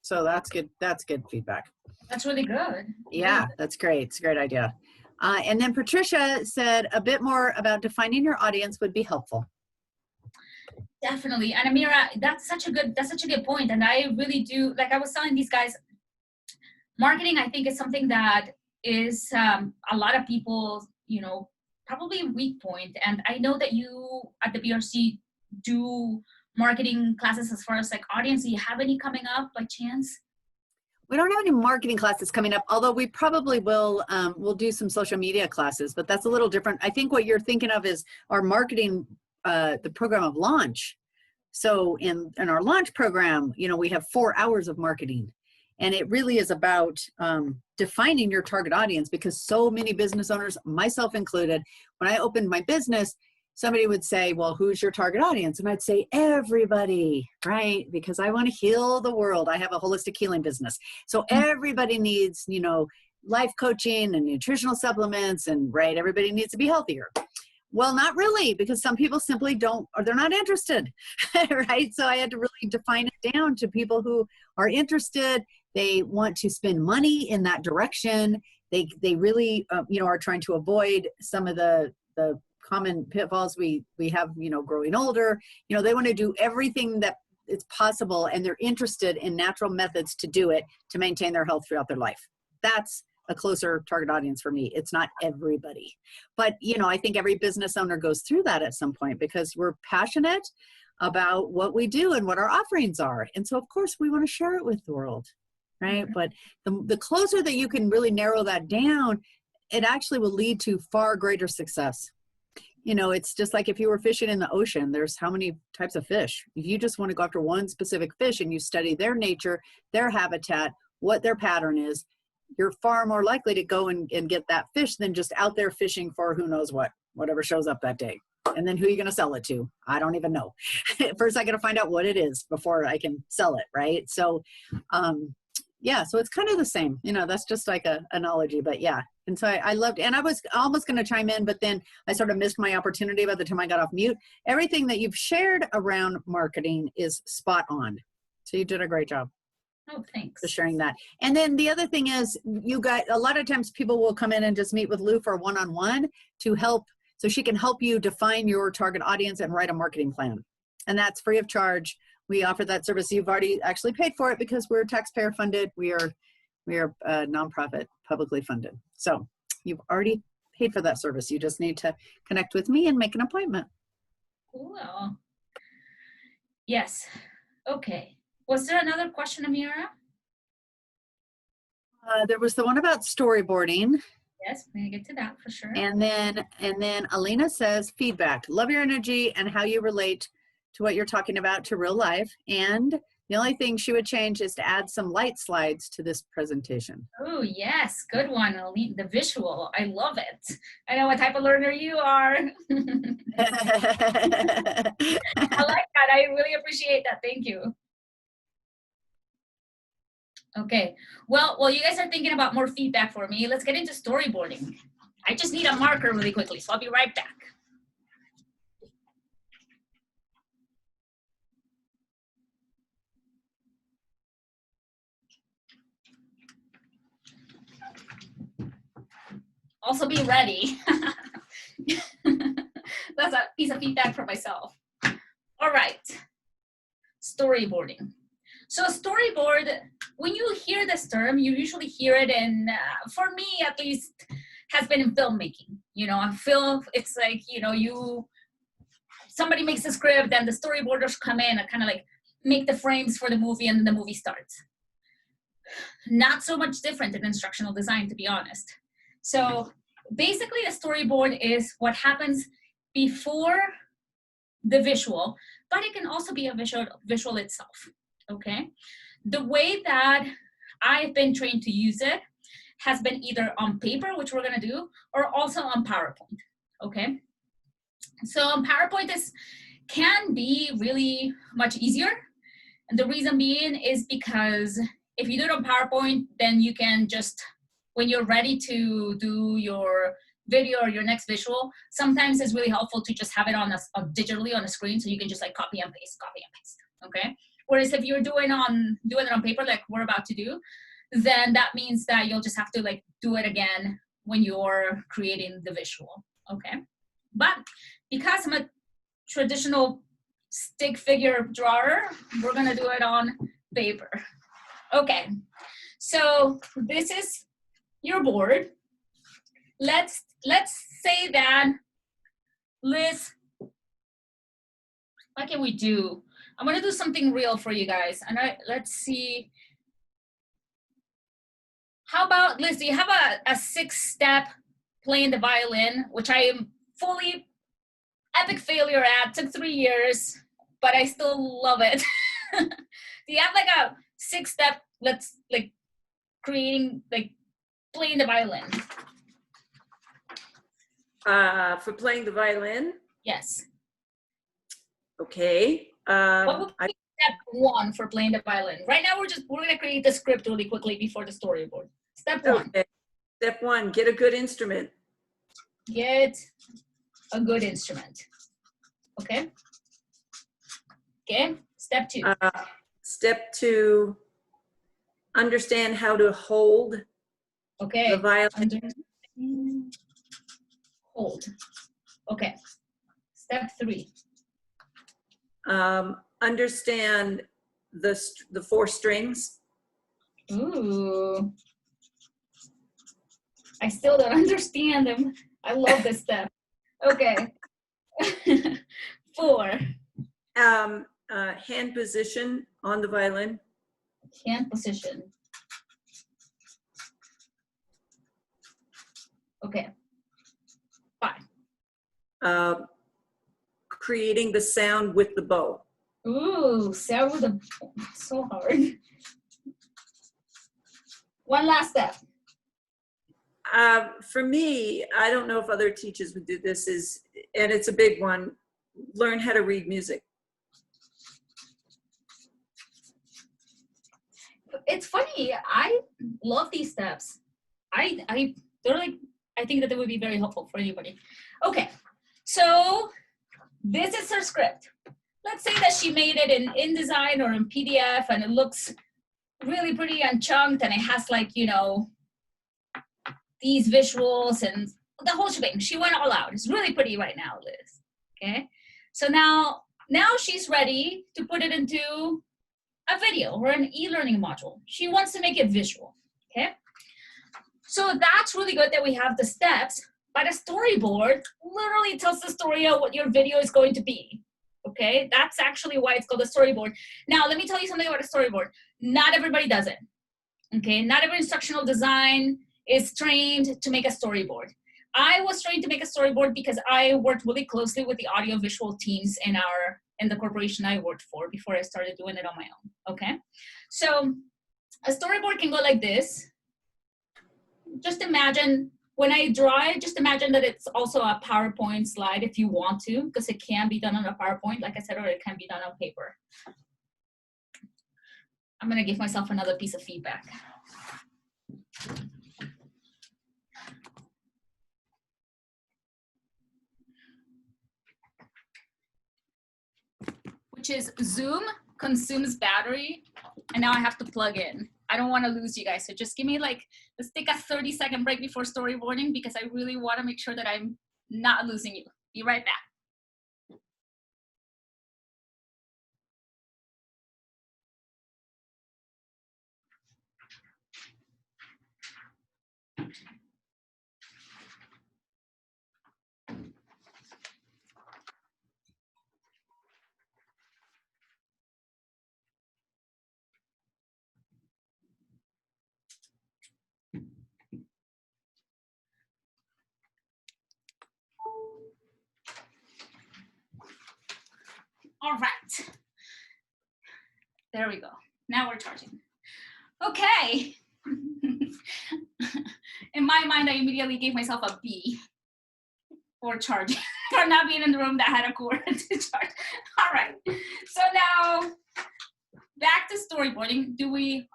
So that's good. That's good feedback. That's really good. Yeah, that's great. It's a great idea. And then Patricia said a bit more about defining your audience would be helpful. Definitely. And Amira, that's such a good point. And I really do, like I was telling these guys, marketing, I think, is something that is a lot of people, probably a weak point. And I know that you at the BRC do marketing classes as far as like audience. Do you have any coming up by chance? We don't have any marketing classes coming up, although we probably will. We'll do some social media classes, but that's a little different. I think what you're thinking of is our marketing, the program of launch. So in our launch program, we have 4 hours of marketing, and it really is about defining your target audience, because so many business owners, myself included, when I opened my business, somebody would say, well, who's your target audience? And I'd say, everybody, right? Because I want to heal the world. I have a holistic healing business. So everybody needs, life coaching and nutritional supplements, and right, everybody needs to be healthier. Well, not really, because some people simply don't, or they're not interested, right? So I had to really define it down to people who are interested. They want to spend money in that direction. They really, are trying to avoid some of the common pitfalls we have, growing older. They want to do everything that is possible, and they're interested in natural methods to do it, to maintain their health throughout their life. That's a closer target audience for me. It's not everybody, but I think every business owner goes through that at some point, because we're passionate. about what we do and what our offerings are. And so of course we want to share it with the world, right? But the closer that you can really narrow that down, it actually will lead to far greater success. You know, it's just like if you were fishing in the ocean, there's how many types of fish. If you just want to go after one specific fish and you study their nature, their habitat, what their pattern is, you're far more likely to go and get that fish than just out there fishing for who knows what, whatever shows up that day. And then who are you going to sell it to? I don't even know. First, I got to find out what it is before I can sell it, right? So, yeah, so it's kind of the same. You know, that's just like an analogy, but yeah. And so I loved, and I was almost going to chime in, but then I sort of missed my opportunity by the time I got off mute. Everything that you've shared around marketing is spot on. So you did a great job. Oh, thanks. For sharing that. And then the other thing is, you got, a lot of times people will come in and just meet with Lou for one-on-one to help, so she can help you define your target audience and write a marketing plan. And that's free of charge. We offer that service. You've already actually paid for it because we're taxpayer funded. We are a nonprofit, publicly funded. So you've already paid for that service. You just need to connect with me and make an appointment. Cool. Yes. Okay. Was there another question, Amira? There was the one about storyboarding. Yes, we're gonna get to that for sure. And then Alina says, feedback. Love your energy and how you relate to what you're talking about to real life. And the only thing she would change is to add some light slides to this presentation. Oh, yes. Good one. The visual. I love it. I know what type of learner you are. I like that. I really appreciate that. Thank you. Okay. Well, while you guys are thinking about more feedback for me, let's get into storyboarding. I just need a marker really quickly, so I'll be right back. Also be ready. That's a piece of feedback for myself. All right, storyboarding. So a storyboard, when you hear this term, you usually hear it in, for me at least, has been in filmmaking. You know, a film, it's like, you know, somebody makes a script, then the storyboarders come in and kind of like make the frames for the movie, and then the movie starts. Not so much different in instructional design, to be honest. So basically a storyboard is what happens before the visual, but it can also be a visual itself, okay? The way that I've been trained to use it has been either on paper, which we're gonna do, or also on PowerPoint, okay? So on PowerPoint, this can be really much easier. And the reason being is because if you do it on PowerPoint, then you can just, when you're ready to do your video or your next visual, sometimes it's really helpful to just have it on digitally on a screen, so you can just like copy and paste, okay? Whereas if you're doing it on paper like we're about to do, then that means that you'll just have to like do it again when you're creating the visual, okay? But because I'm a traditional stick figure drawer, we're gonna do it on paper. Okay, so this is your board. Let's say that, Liz, what can we do? I'm gonna do something real for you guys. And let's see. How about, Liz, do you have a 6-step playing the violin, which I am fully epic failure at, took 3 years, but I still love it. Do you have like a 6-step, let's like creating, like playing the violin? For playing the violin? Yes. Okay. What would be step 1 for playing the violin? Right now, we're gonna create the script really quickly before the storyboard. Step 1. Okay. Step 1, get a good instrument. Get a good instrument. Okay. Okay. Step 2. Step 2, understand how to hold Okay. the violin. Hold. Okay. Step 3. Understand the 4 strings. Ooh. I still don't understand them. I love this step. Okay. 4. Hand position on the violin. Hand position. Okay. 5. Creating the sound with the bow. Ooh, sound with a, so hard. One last step. For me, I don't know if other teachers would do this, and it's a big one, learn how to read music. It's funny, I love these steps. They're like, I think that they would be very helpful for anybody. Okay, so this is her script. Let's say that she made it in InDesign or in PDF and it looks really pretty and chunked and it has like, you know, these visuals and the whole shebang. She went all out. It's really pretty right now, Liz. Okay, so now she's ready to put it into a video or an e-learning module. She wants to make it visual, okay? So that's really good that we have the steps, but a storyboard literally tells the story of what your video is going to be, okay? That's actually why it's called a storyboard. Now, let me tell you something about a storyboard. Not everybody does it, okay? Not every instructional design is trained to make a storyboard. I was trained to make a storyboard because I worked really closely with the audiovisual teams in the corporation I worked for before I started doing it on my own, okay? So a storyboard can go like this. Just imagine, when I draw it, just imagine that it's also a PowerPoint slide if you want to, because it can be done on a PowerPoint, like I said, or it can be done on paper. I'm gonna give myself another piece of feedback. Which is Zoom consumes battery, and now I have to plug in. I don't want to lose you guys, so just give me like, let's take a 30-second break before storyboarding because I really want to make sure that I'm not losing you. Be right back. All right. There we go. Now we're charging. Okay. In my mind, I immediately gave myself a B for charging, for not being in the room that had a cord to charge. All right. So now back to storyboarding.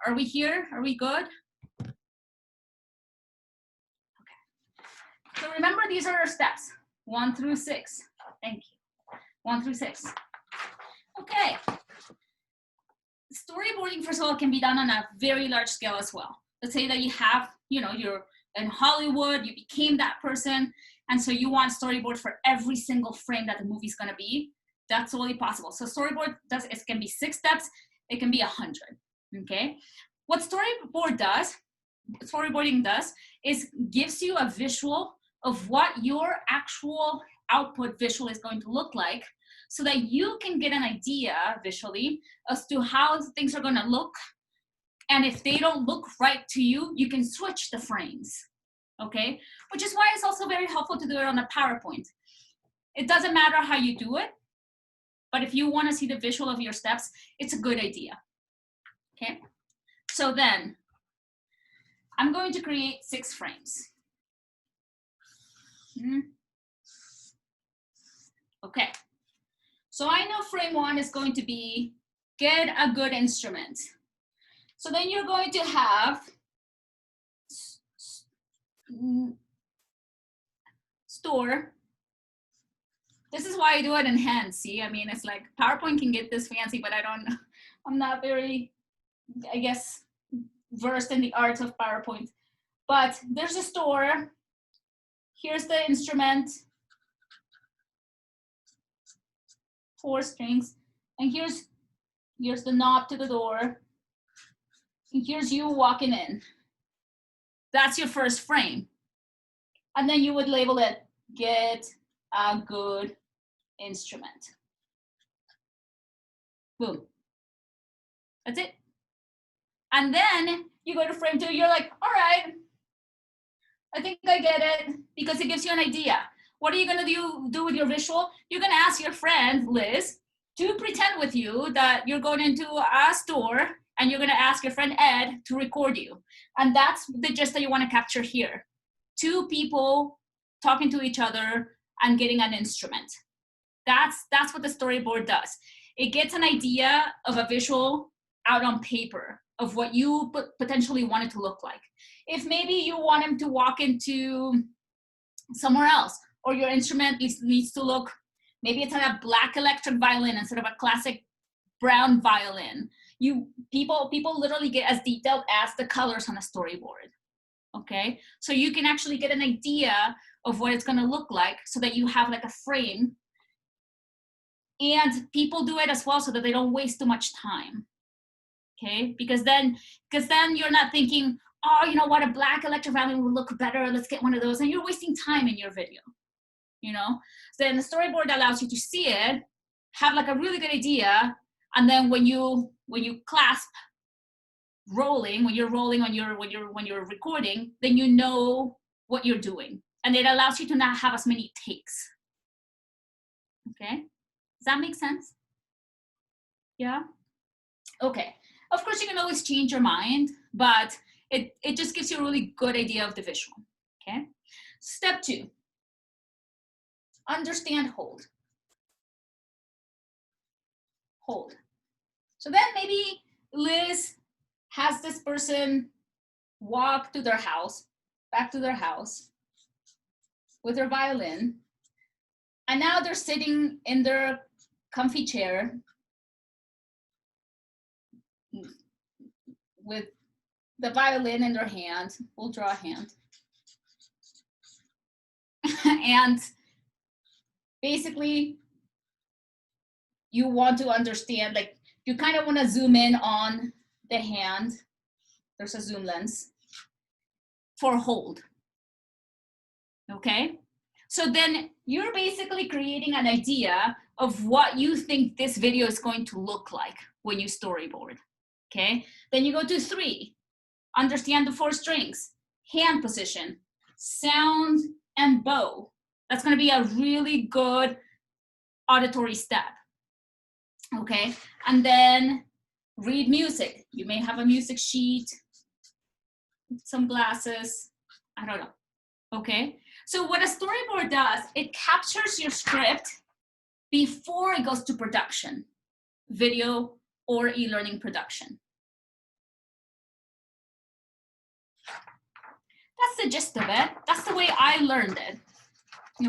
Are we here? Are we good? Okay. So remember, these are our steps, 1 through 6. Thank you. 1 through 6. Okay. Storyboarding, first of all, can be done on a very large scale as well. Let's say that you have, you know, you're in Hollywood, you became that person, and so you want storyboard for every single frame that the movie's gonna be. That's totally possible. So storyboard it can be 6 steps, it can be 100, okay? What storyboarding does is gives you a visual of what your actual output visual is going to look like, so that you can get an idea visually as to how things are gonna look. And if they don't look right to you, you can switch the frames, okay? Which is why it's also very helpful to do it on a PowerPoint. It doesn't matter how you do it, but if you wanna see the visual of your steps, it's a good idea, okay? So then, I'm going to create 6 frames. Okay. So I know frame 1 is going to be get a good instrument. So then you're going to have store. This is why I do it in hand, see? I mean, it's like PowerPoint can get this fancy, but I'm not very, I guess, versed in the arts of PowerPoint. But there's a store. Here's the instrument. 4 strings, and here's the knob to the door, and here's you walking in. That's your first frame. And then you would label it, get a good instrument. Boom. That's it. And then you go to frame 2, you're like, all right, I think I get it, because it gives you an idea. What are you gonna do with your visual? You're gonna ask your friend, Liz, to pretend with you that you're going into a store and you're gonna ask your friend Ed to record you. And that's the gist that you wanna capture here. 2 people talking to each other and getting an instrument. That's what the storyboard does. It gets an idea of a visual out on paper of what you potentially want it to look like. If maybe you want him to walk into somewhere else, or your instrument needs to look, maybe it's a black electric violin instead of a classic brown violin. People literally get as detailed as the colors on a storyboard. Okay, so you can actually get an idea of what it's going to look like, so that you have like a frame. And people do it as well so that they don't waste too much time. Okay, because then you're not thinking, oh, you know what, a black electric violin would look better, let's get one of those, and you're wasting time in your video, you know. So then the storyboard allows you to see it, have like a really good idea, and then when you clasp rolling, when you're recording, then you know what you're doing, and it allows you to not have as many takes. Okay, does that make sense? Yeah. Okay. Of course, you can always change your mind, but it just gives you a really good idea of the visual. Okay. Step 2. Understand hold. Hold. So then maybe Liz has this person walk to their house, back to their house with their violin, and now they're sitting in their comfy chair with the violin in their hand. We'll draw a hand. And basically, you want to understand, like, you kind of want to zoom in on the hand. There's a zoom lens for hold. Okay? So then you're basically creating an idea of what you think this video is going to look like when you storyboard. Okay? Then you go to 3. Understand the 4 strings, hand position, sound, and bow. That's going to be a really good auditory step. Okay, and then read music. You may have a music sheet, some glasses, I don't know. Okay, so what a storyboard does, it captures your script before it goes to production, video or e-learning production. That's the gist of it. That's the way I learned it.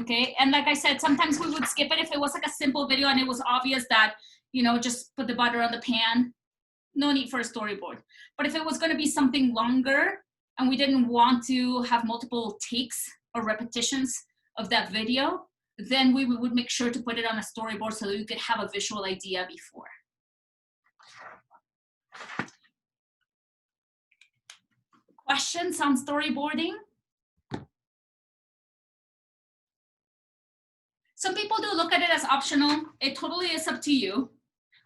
Okay, and like I said, sometimes we would skip it if it was like a simple video and it was obvious that, you know, just put the butter on the pan. No need for a storyboard. But if it was going to be something longer and we didn't want to have multiple takes or repetitions of that video, then we would make sure to put it on a storyboard so that you could have a visual idea before. Questions on storyboarding? Some people do look at it as optional. It totally is up to you.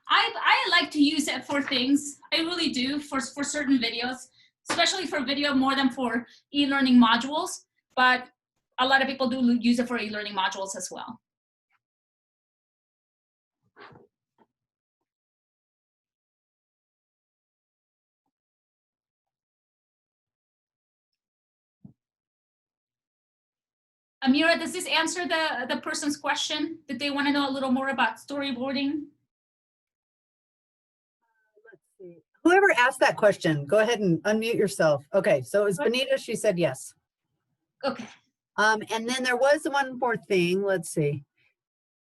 I like to use it for things. I really do for certain videos, especially for video more than for e-learning modules. But a lot of people do use it for e-learning modules as well. Amira, does this answer the person's question? Did they want to know a little more about storyboarding? Let's see. Whoever asked that question, go ahead and unmute yourself. Okay, so it was Benita. She said yes. Okay. And then there was one more thing. Let's see.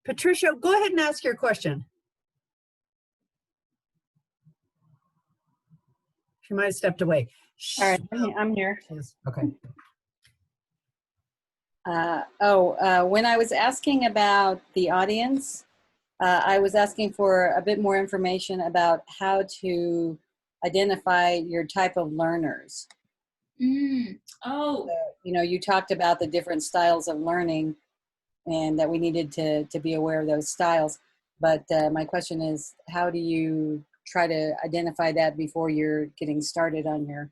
Patricia, go ahead and ask your question. She might have stepped away. All right, I'm here. Okay. When I was asking about the audience, I was asking for a bit more information about how to identify your type of learners. Oh. You know, you talked about the different styles of learning and that we needed to be aware of those styles. But my question is, how do you try to identify that before you're getting started on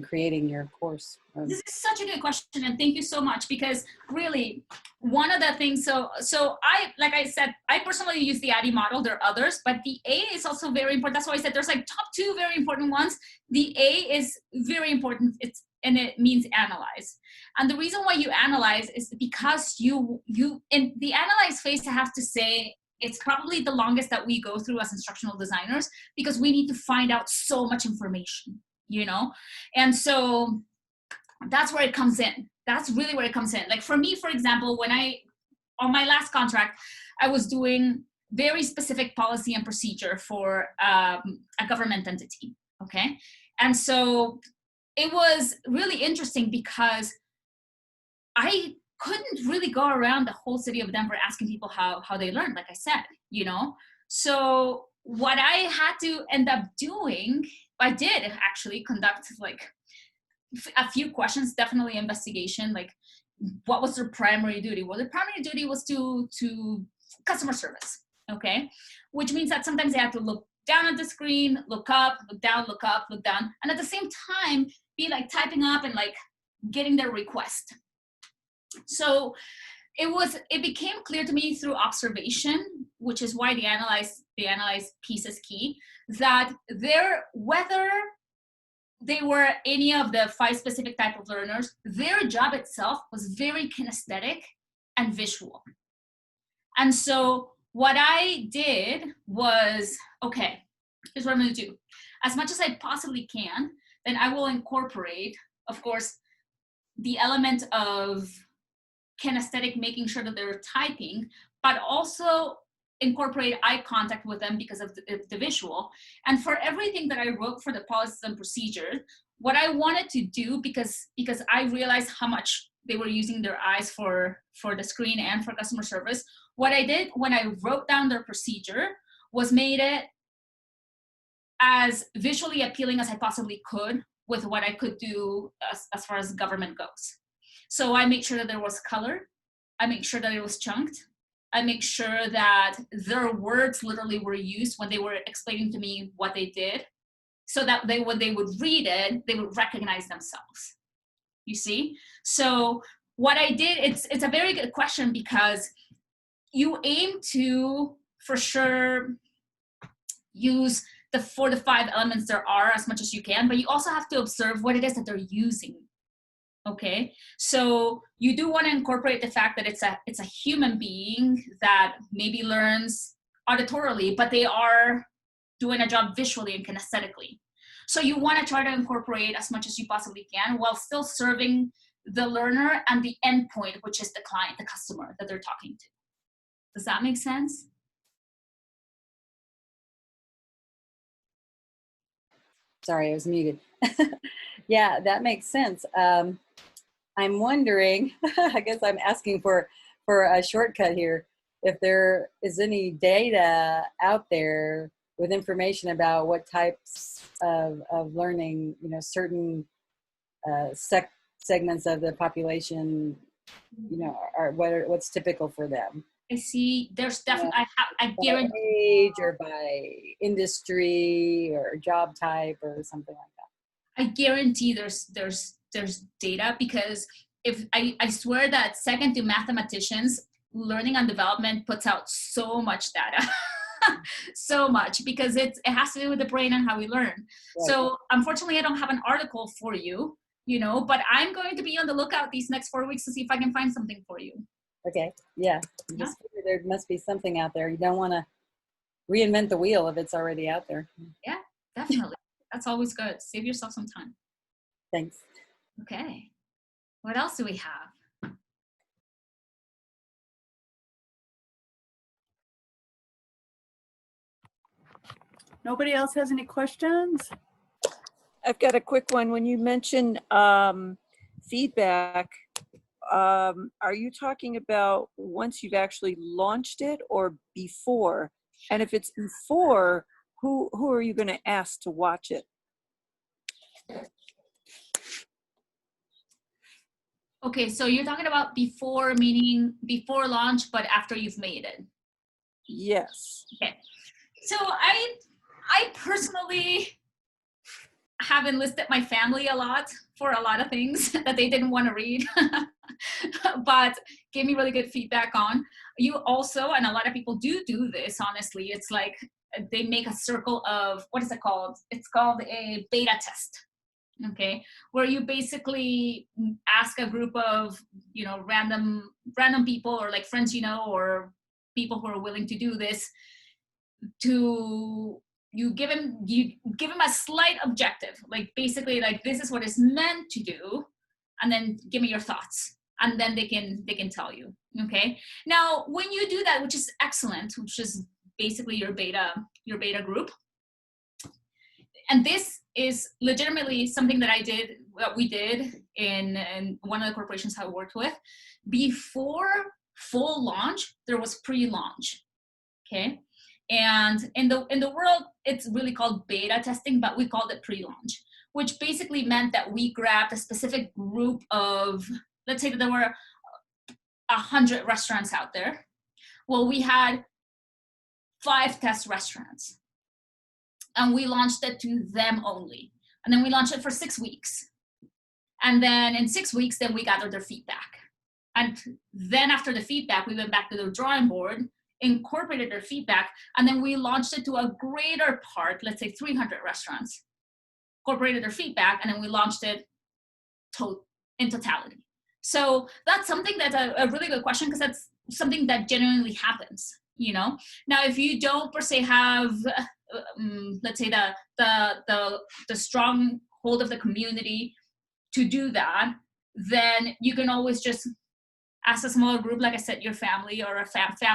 creating your course? This is such a good question, and thank you so much, because really one of the things, so I, like I said, I personally use the ADDIE model. There are others, but the A is also very important. That's why I said there's like top 2 very important ones. The A is very important. And it means analyze. And the reason why you analyze is because you in the analyze phase, I have to say, it's probably the longest that we go through as instructional designers, because we need to find out so much information, you know? And so that's where it comes in. That's really where it comes in. Like for me, for example, on my last contract, I was doing very specific policy and procedure for a government entity, okay? And so it was really interesting because I couldn't really go around the whole city of Denver asking people how they learned, like I said, you know? So what I had to end up doing, I did actually conduct like a few questions, definitely investigation, like what was their primary duty? Well, their primary duty was to customer service, okay? Which means that sometimes they had to look down at the screen, look up, look down, look up, look down, and at the same time be like typing up and like getting their request. So it became clear to me through observation, which is why the analyze piece is key, that whether they were any of the 5 specific type of learners, their job itself was very kinesthetic and visual. And so what I did was, okay, here's what I'm gonna do. As much as I possibly can, then I will incorporate, of course, the element of kinesthetic, making sure that they're typing, but also incorporate eye contact with them because of the visual. And for everything that I wrote for the policies and procedures, what I wanted to do, because I realized how much they were using their eyes for the screen and for customer service, what I did when I wrote down their procedure was made it as visually appealing as I possibly could with what I could do as far as government goes. So I made sure that there was color. I made sure that it was chunked. I make sure that their words literally were used when they were explaining to me what they did, so that when they would read it, they would recognize themselves. You see? So what I did, it's a very good question, because you aim to, for sure, use the 4 to 5 elements there are as much as you can, but you also have to observe what it is that they're using. Okay, so you do want to incorporate the fact that it's a human being that maybe learns auditorily, but they are doing a job visually and kinesthetically. So you want to try to incorporate as much as you possibly can while still serving the learner and the endpoint, which is the client, the customer that they're talking to. Does that make sense? Sorry, I was muted. Yeah, that makes sense. I'm wondering, I guess I'm asking for a shortcut here, if there is any data out there with information about what types of learning, you know, certain segments of the population, you know, what's typical for them. I see. There's definitely, I guarantee. By age or by industry or job type or something like that. I guarantee there's data, because if I swear that second to mathematicians, learning and development puts out so much data. So much, because it has to do with the brain and how we learn. Right. So unfortunately, I don't have an article for you, you know, but I'm going to be on the lookout these next 4 weeks to see if I can find something for you. Okay. Yeah. Just figure there must be something out there. You don't want to reinvent the wheel if it's already out there. Yeah, definitely. That's always good. Save yourself some time. Thanks. Okay. What else do we have? Nobody else has any questions? I've got a quick one. When you mention feedback, are you talking about once you've actually launched it or before? And if it's before, who are you going to ask to watch it? Okay, so you're talking about before, meaning before launch, but after you've made it. Yes. Okay. So I personally have enlisted my family a lot for a lot of things that they didn't want to read, but gave me really good feedback on. You also, and a lot of people do this, honestly, it's like they make a circle of, what is it called? It's called a beta test. Okay, where you basically ask a group of, you know, random people, or like friends, you know, or people who are willing to do this, to you give them a slight objective, like basically like, this is what it's meant to do, and then give me your thoughts, and then they can tell you. Okay, now when you do that, which is excellent, which is basically your beta group, and this is legitimately something that we did in one of the corporations I worked with. Before full launch, there was pre-launch. Okay, and in the world, it's really called beta testing, but we called it pre-launch, which basically meant that we grabbed a specific group of, let's say that there were 100 restaurants out there. Well, we had 5 test restaurants, and we launched it to them only. And then we launched it for 6 weeks. And then in 6 weeks, then we gathered their feedback. And then after the feedback, we went back to the drawing board, incorporated their feedback, and then we launched it to a greater part, let's say 300 restaurants, incorporated their feedback, and then we launched it in totality. So that's something that's a really good question, because that's something that genuinely happens, you know? Now, if you don't per se have, let's say the strong hold of the community to do that, then you can always just ask a smaller group, like I said, your family or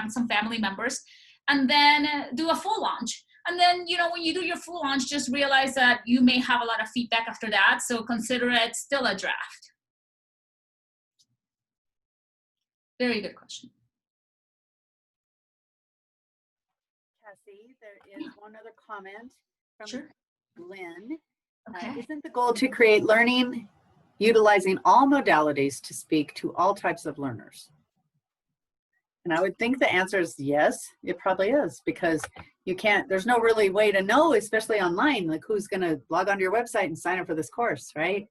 some family members, and then do a full launch. And then, you know, when you do your full launch, just realize that you may have a lot of feedback after that, so consider it still a draft. Very good question. Cassie, there is one other comment from Sure. Lynn. Okay. Isn't the goal to create learning utilizing all modalities to speak to all types of learners? And I would think the answer is yes, it probably is, because you can't, there's no really way to know, especially online, like who's going to log onto your website and sign up for this course, right?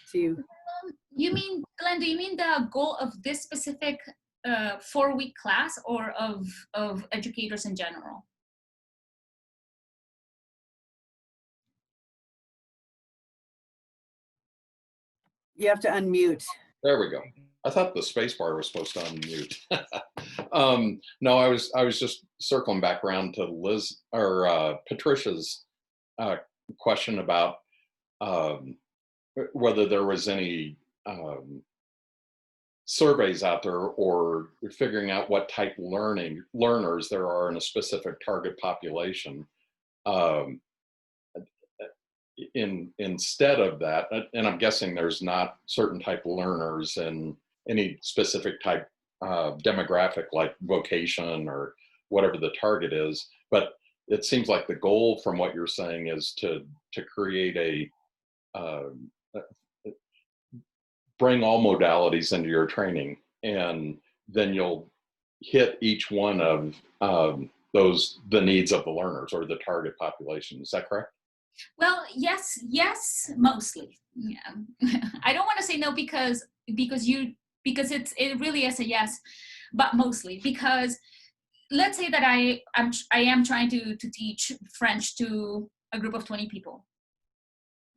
So you mean, Glenn, do you mean the goal of this specific 4-week class, or of educators in general? you have to unmute. There we go. I thought the space bar was supposed to unmute. No, I was just circling back around to Liz or Patricia's question about whether there was any surveys out there, or figuring out what type learners there are in a specific target population. Instead of that, and I'm guessing there's not certain type of learners in any specific type demographic, like vocation or whatever the target is, but it seems like the goal from what you're saying is to create bring all modalities into your training, and then you'll hit each one of the needs of the learners or the target population. Is that correct? Well, yes, mostly. Yeah. I don't want to say no because it really is a yes, but mostly because let's say that I am trying to teach French to a group of 20 people.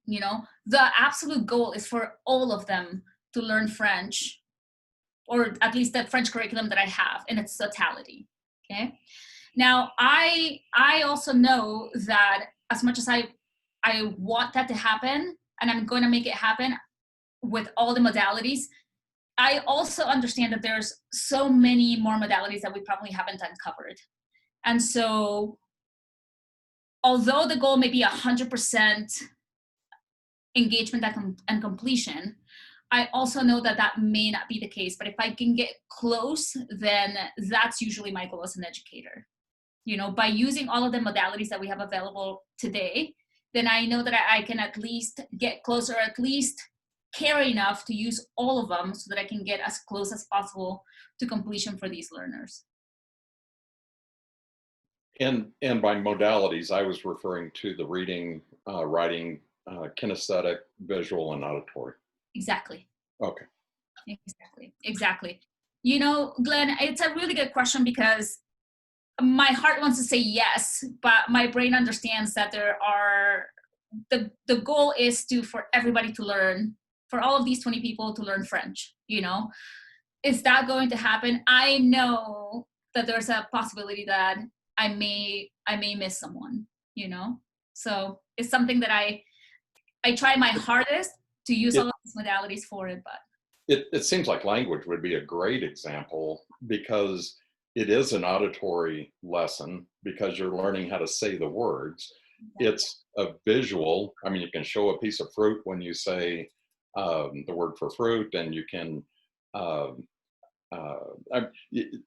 You know, the absolute goal is for all of them to learn French, or at least the French curriculum that I have in its totality. Okay. Now, I also know that as much as I want that to happen, and I'm going to make it happen with all the modalities, I also understand that there's so many more modalities that we probably haven't uncovered. And so, although the goal may be 100% engagement and completion, I also know that that may not be the case. But if I can get close, then that's usually my goal as an educator. You know, by using all of the modalities that we have available today, then I know that I can at least get close, or at least care enough to use all of them so that I can get as close as possible to completion for these learners. And by modalities, I was referring to the reading, writing, kinesthetic, visual, and auditory. Exactly. Okay. Exactly. You know, Glenn, it's a really good question because my heart wants to say yes, but my brain understands that there are, the goal is for everybody to learn, for all of these 20 people to learn French, you know. Is that going to happen? I know that there's a possibility that I may miss someone, you know. So it's something that I try my hardest to use all of these modalities for it, but it seems like language would be a great example because it is an auditory lesson because you're learning how to say the words. It's a visual. I mean, you can show a piece of fruit when you say the word for fruit, and you can.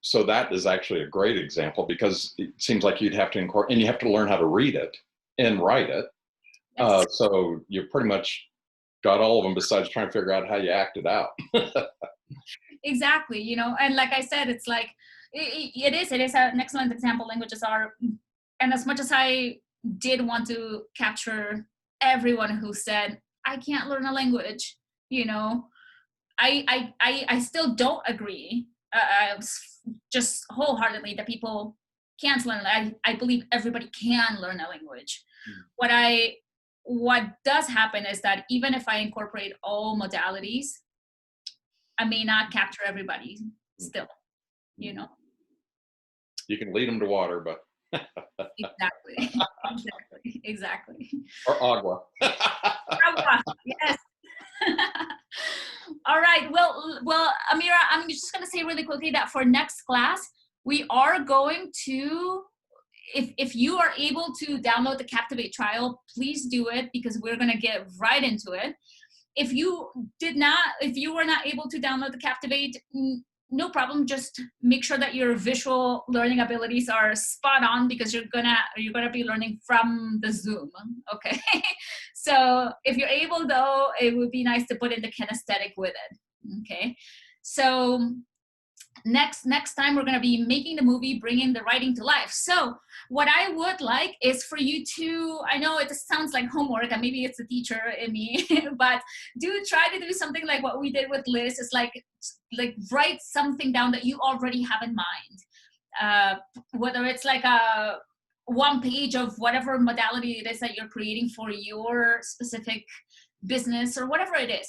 So that is actually a great example because it seems like you'd have to incorporate, and you have to learn how to read it and write it. So you pretty much got all of them besides trying to figure out how you act it out. Exactly, you know, and like I said, it's like it is an excellent example. Languages are, and as much as I did want to capture everyone who said I can't learn a language, you know, I still don't agree just wholeheartedly that people can't learn. I believe everybody can learn a language. What does happen is that even if I incorporate all modalities, I may not capture everybody still, you know. You can lead them to water, but exactly. Or agua. Agua, yes. All right. Well, Amira, I'm just going to say really quickly that for next class, we are going to, if you are able to download the Captivate trial, please do it because we're going to get right into it. If you were not able to download the Captivate, no problem. Just make sure that your visual learning abilities are spot on because you're gonna be learning from the Zoom. Okay. So if you're able though, it would be nice to put in the kinesthetic with it. Okay. So next time we're going to be making the movie, bringing the writing to life. So what I would like is for you to, I know it sounds like homework and maybe it's the teacher in me, but do try to do something like what we did with Liz. It's like write something down that you already have in mind. Whether it's like a one page of whatever modality it is that you're creating for your specific business or whatever it is.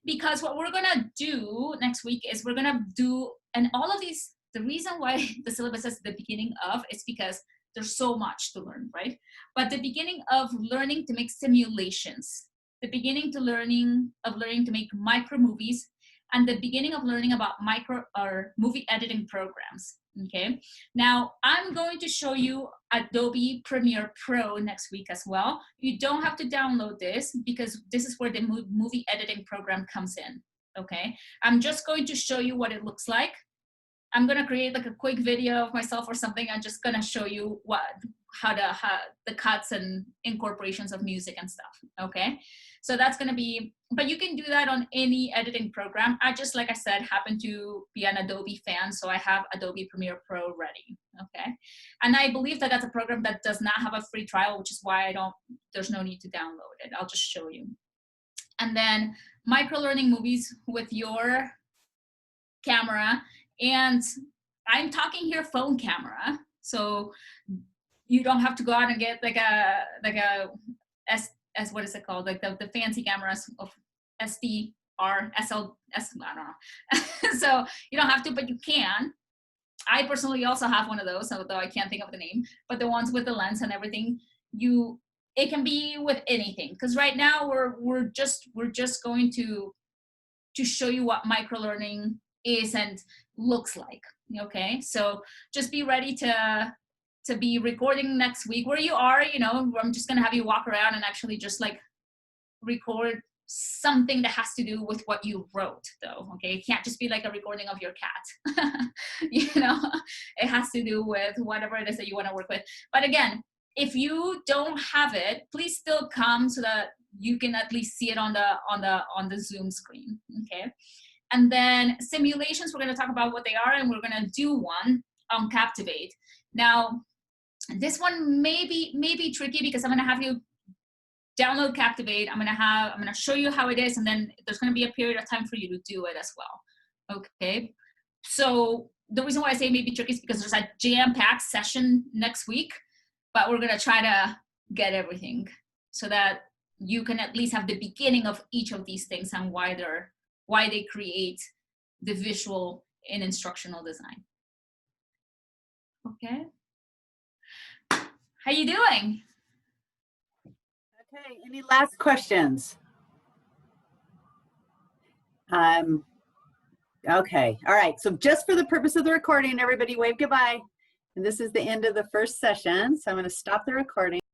Because what we're going to do next week is we're going to do, and all of these, the reason why the syllabus is the beginning of is because there's so much to learn, right? But the beginning of learning to make simulations, the beginning to learning to make micro movies, and the beginning of learning about micro or movie editing programs. Okay. Now I'm going to show you Adobe Premiere Pro next week as well. You don't have to download this because this is where the movie editing program comes in. Okay. I'm just going to show you what it looks like. I'm going to create like a quick video of myself or something. I'm just going to show you how the cuts and incorporations of music and stuff. Okay. So that's going to be, but you can do that on any editing program. I just, like I said, happen to be an Adobe fan. So I have Adobe Premiere Pro ready. Okay. And I believe that that's a program that does not have a free trial, which is why there's no need to download it. I'll just show you. And then micro learning movies with your camera. And I'm talking here phone camera. So you don't have to go out and get like a what is it called? Like the fancy cameras of SDR, SL, I don't know. So you don't have to, but you can. I personally also have one of those, although I can't think of the name, but the ones with the lens and everything, it can be with anything. Because right now we're just going to show you what micro learning is and looks like. Okay, so just be ready to be recording next week where you are. You know, I'm just gonna have you walk around and actually just like record something that has to do with what you wrote, though. Okay, it can't just be like a recording of your cat. You know, it has to do with whatever it is that you want to work with. But again, if you don't have it, please still come so that you can at least see it on the Zoom screen. Okay. And then simulations, we're going to talk about what they are, and we're going to do one on Captivate. Now, This one may be tricky because I'm going to have you download Captivate. I'm going to show you how it is, and then there's going to be a period of time for you to do it as well. Okay. So the reason why I say maybe tricky is because there's a jam-packed session next week, but we're going to try to get everything so that you can at least have the beginning of each of these things and why they create the visual in instructional design. Okay. How you doing? Okay, any last questions? Okay, all right, so just for the purpose of the recording, everybody wave goodbye. And this is the end of the first session, so I'm going to stop the recording.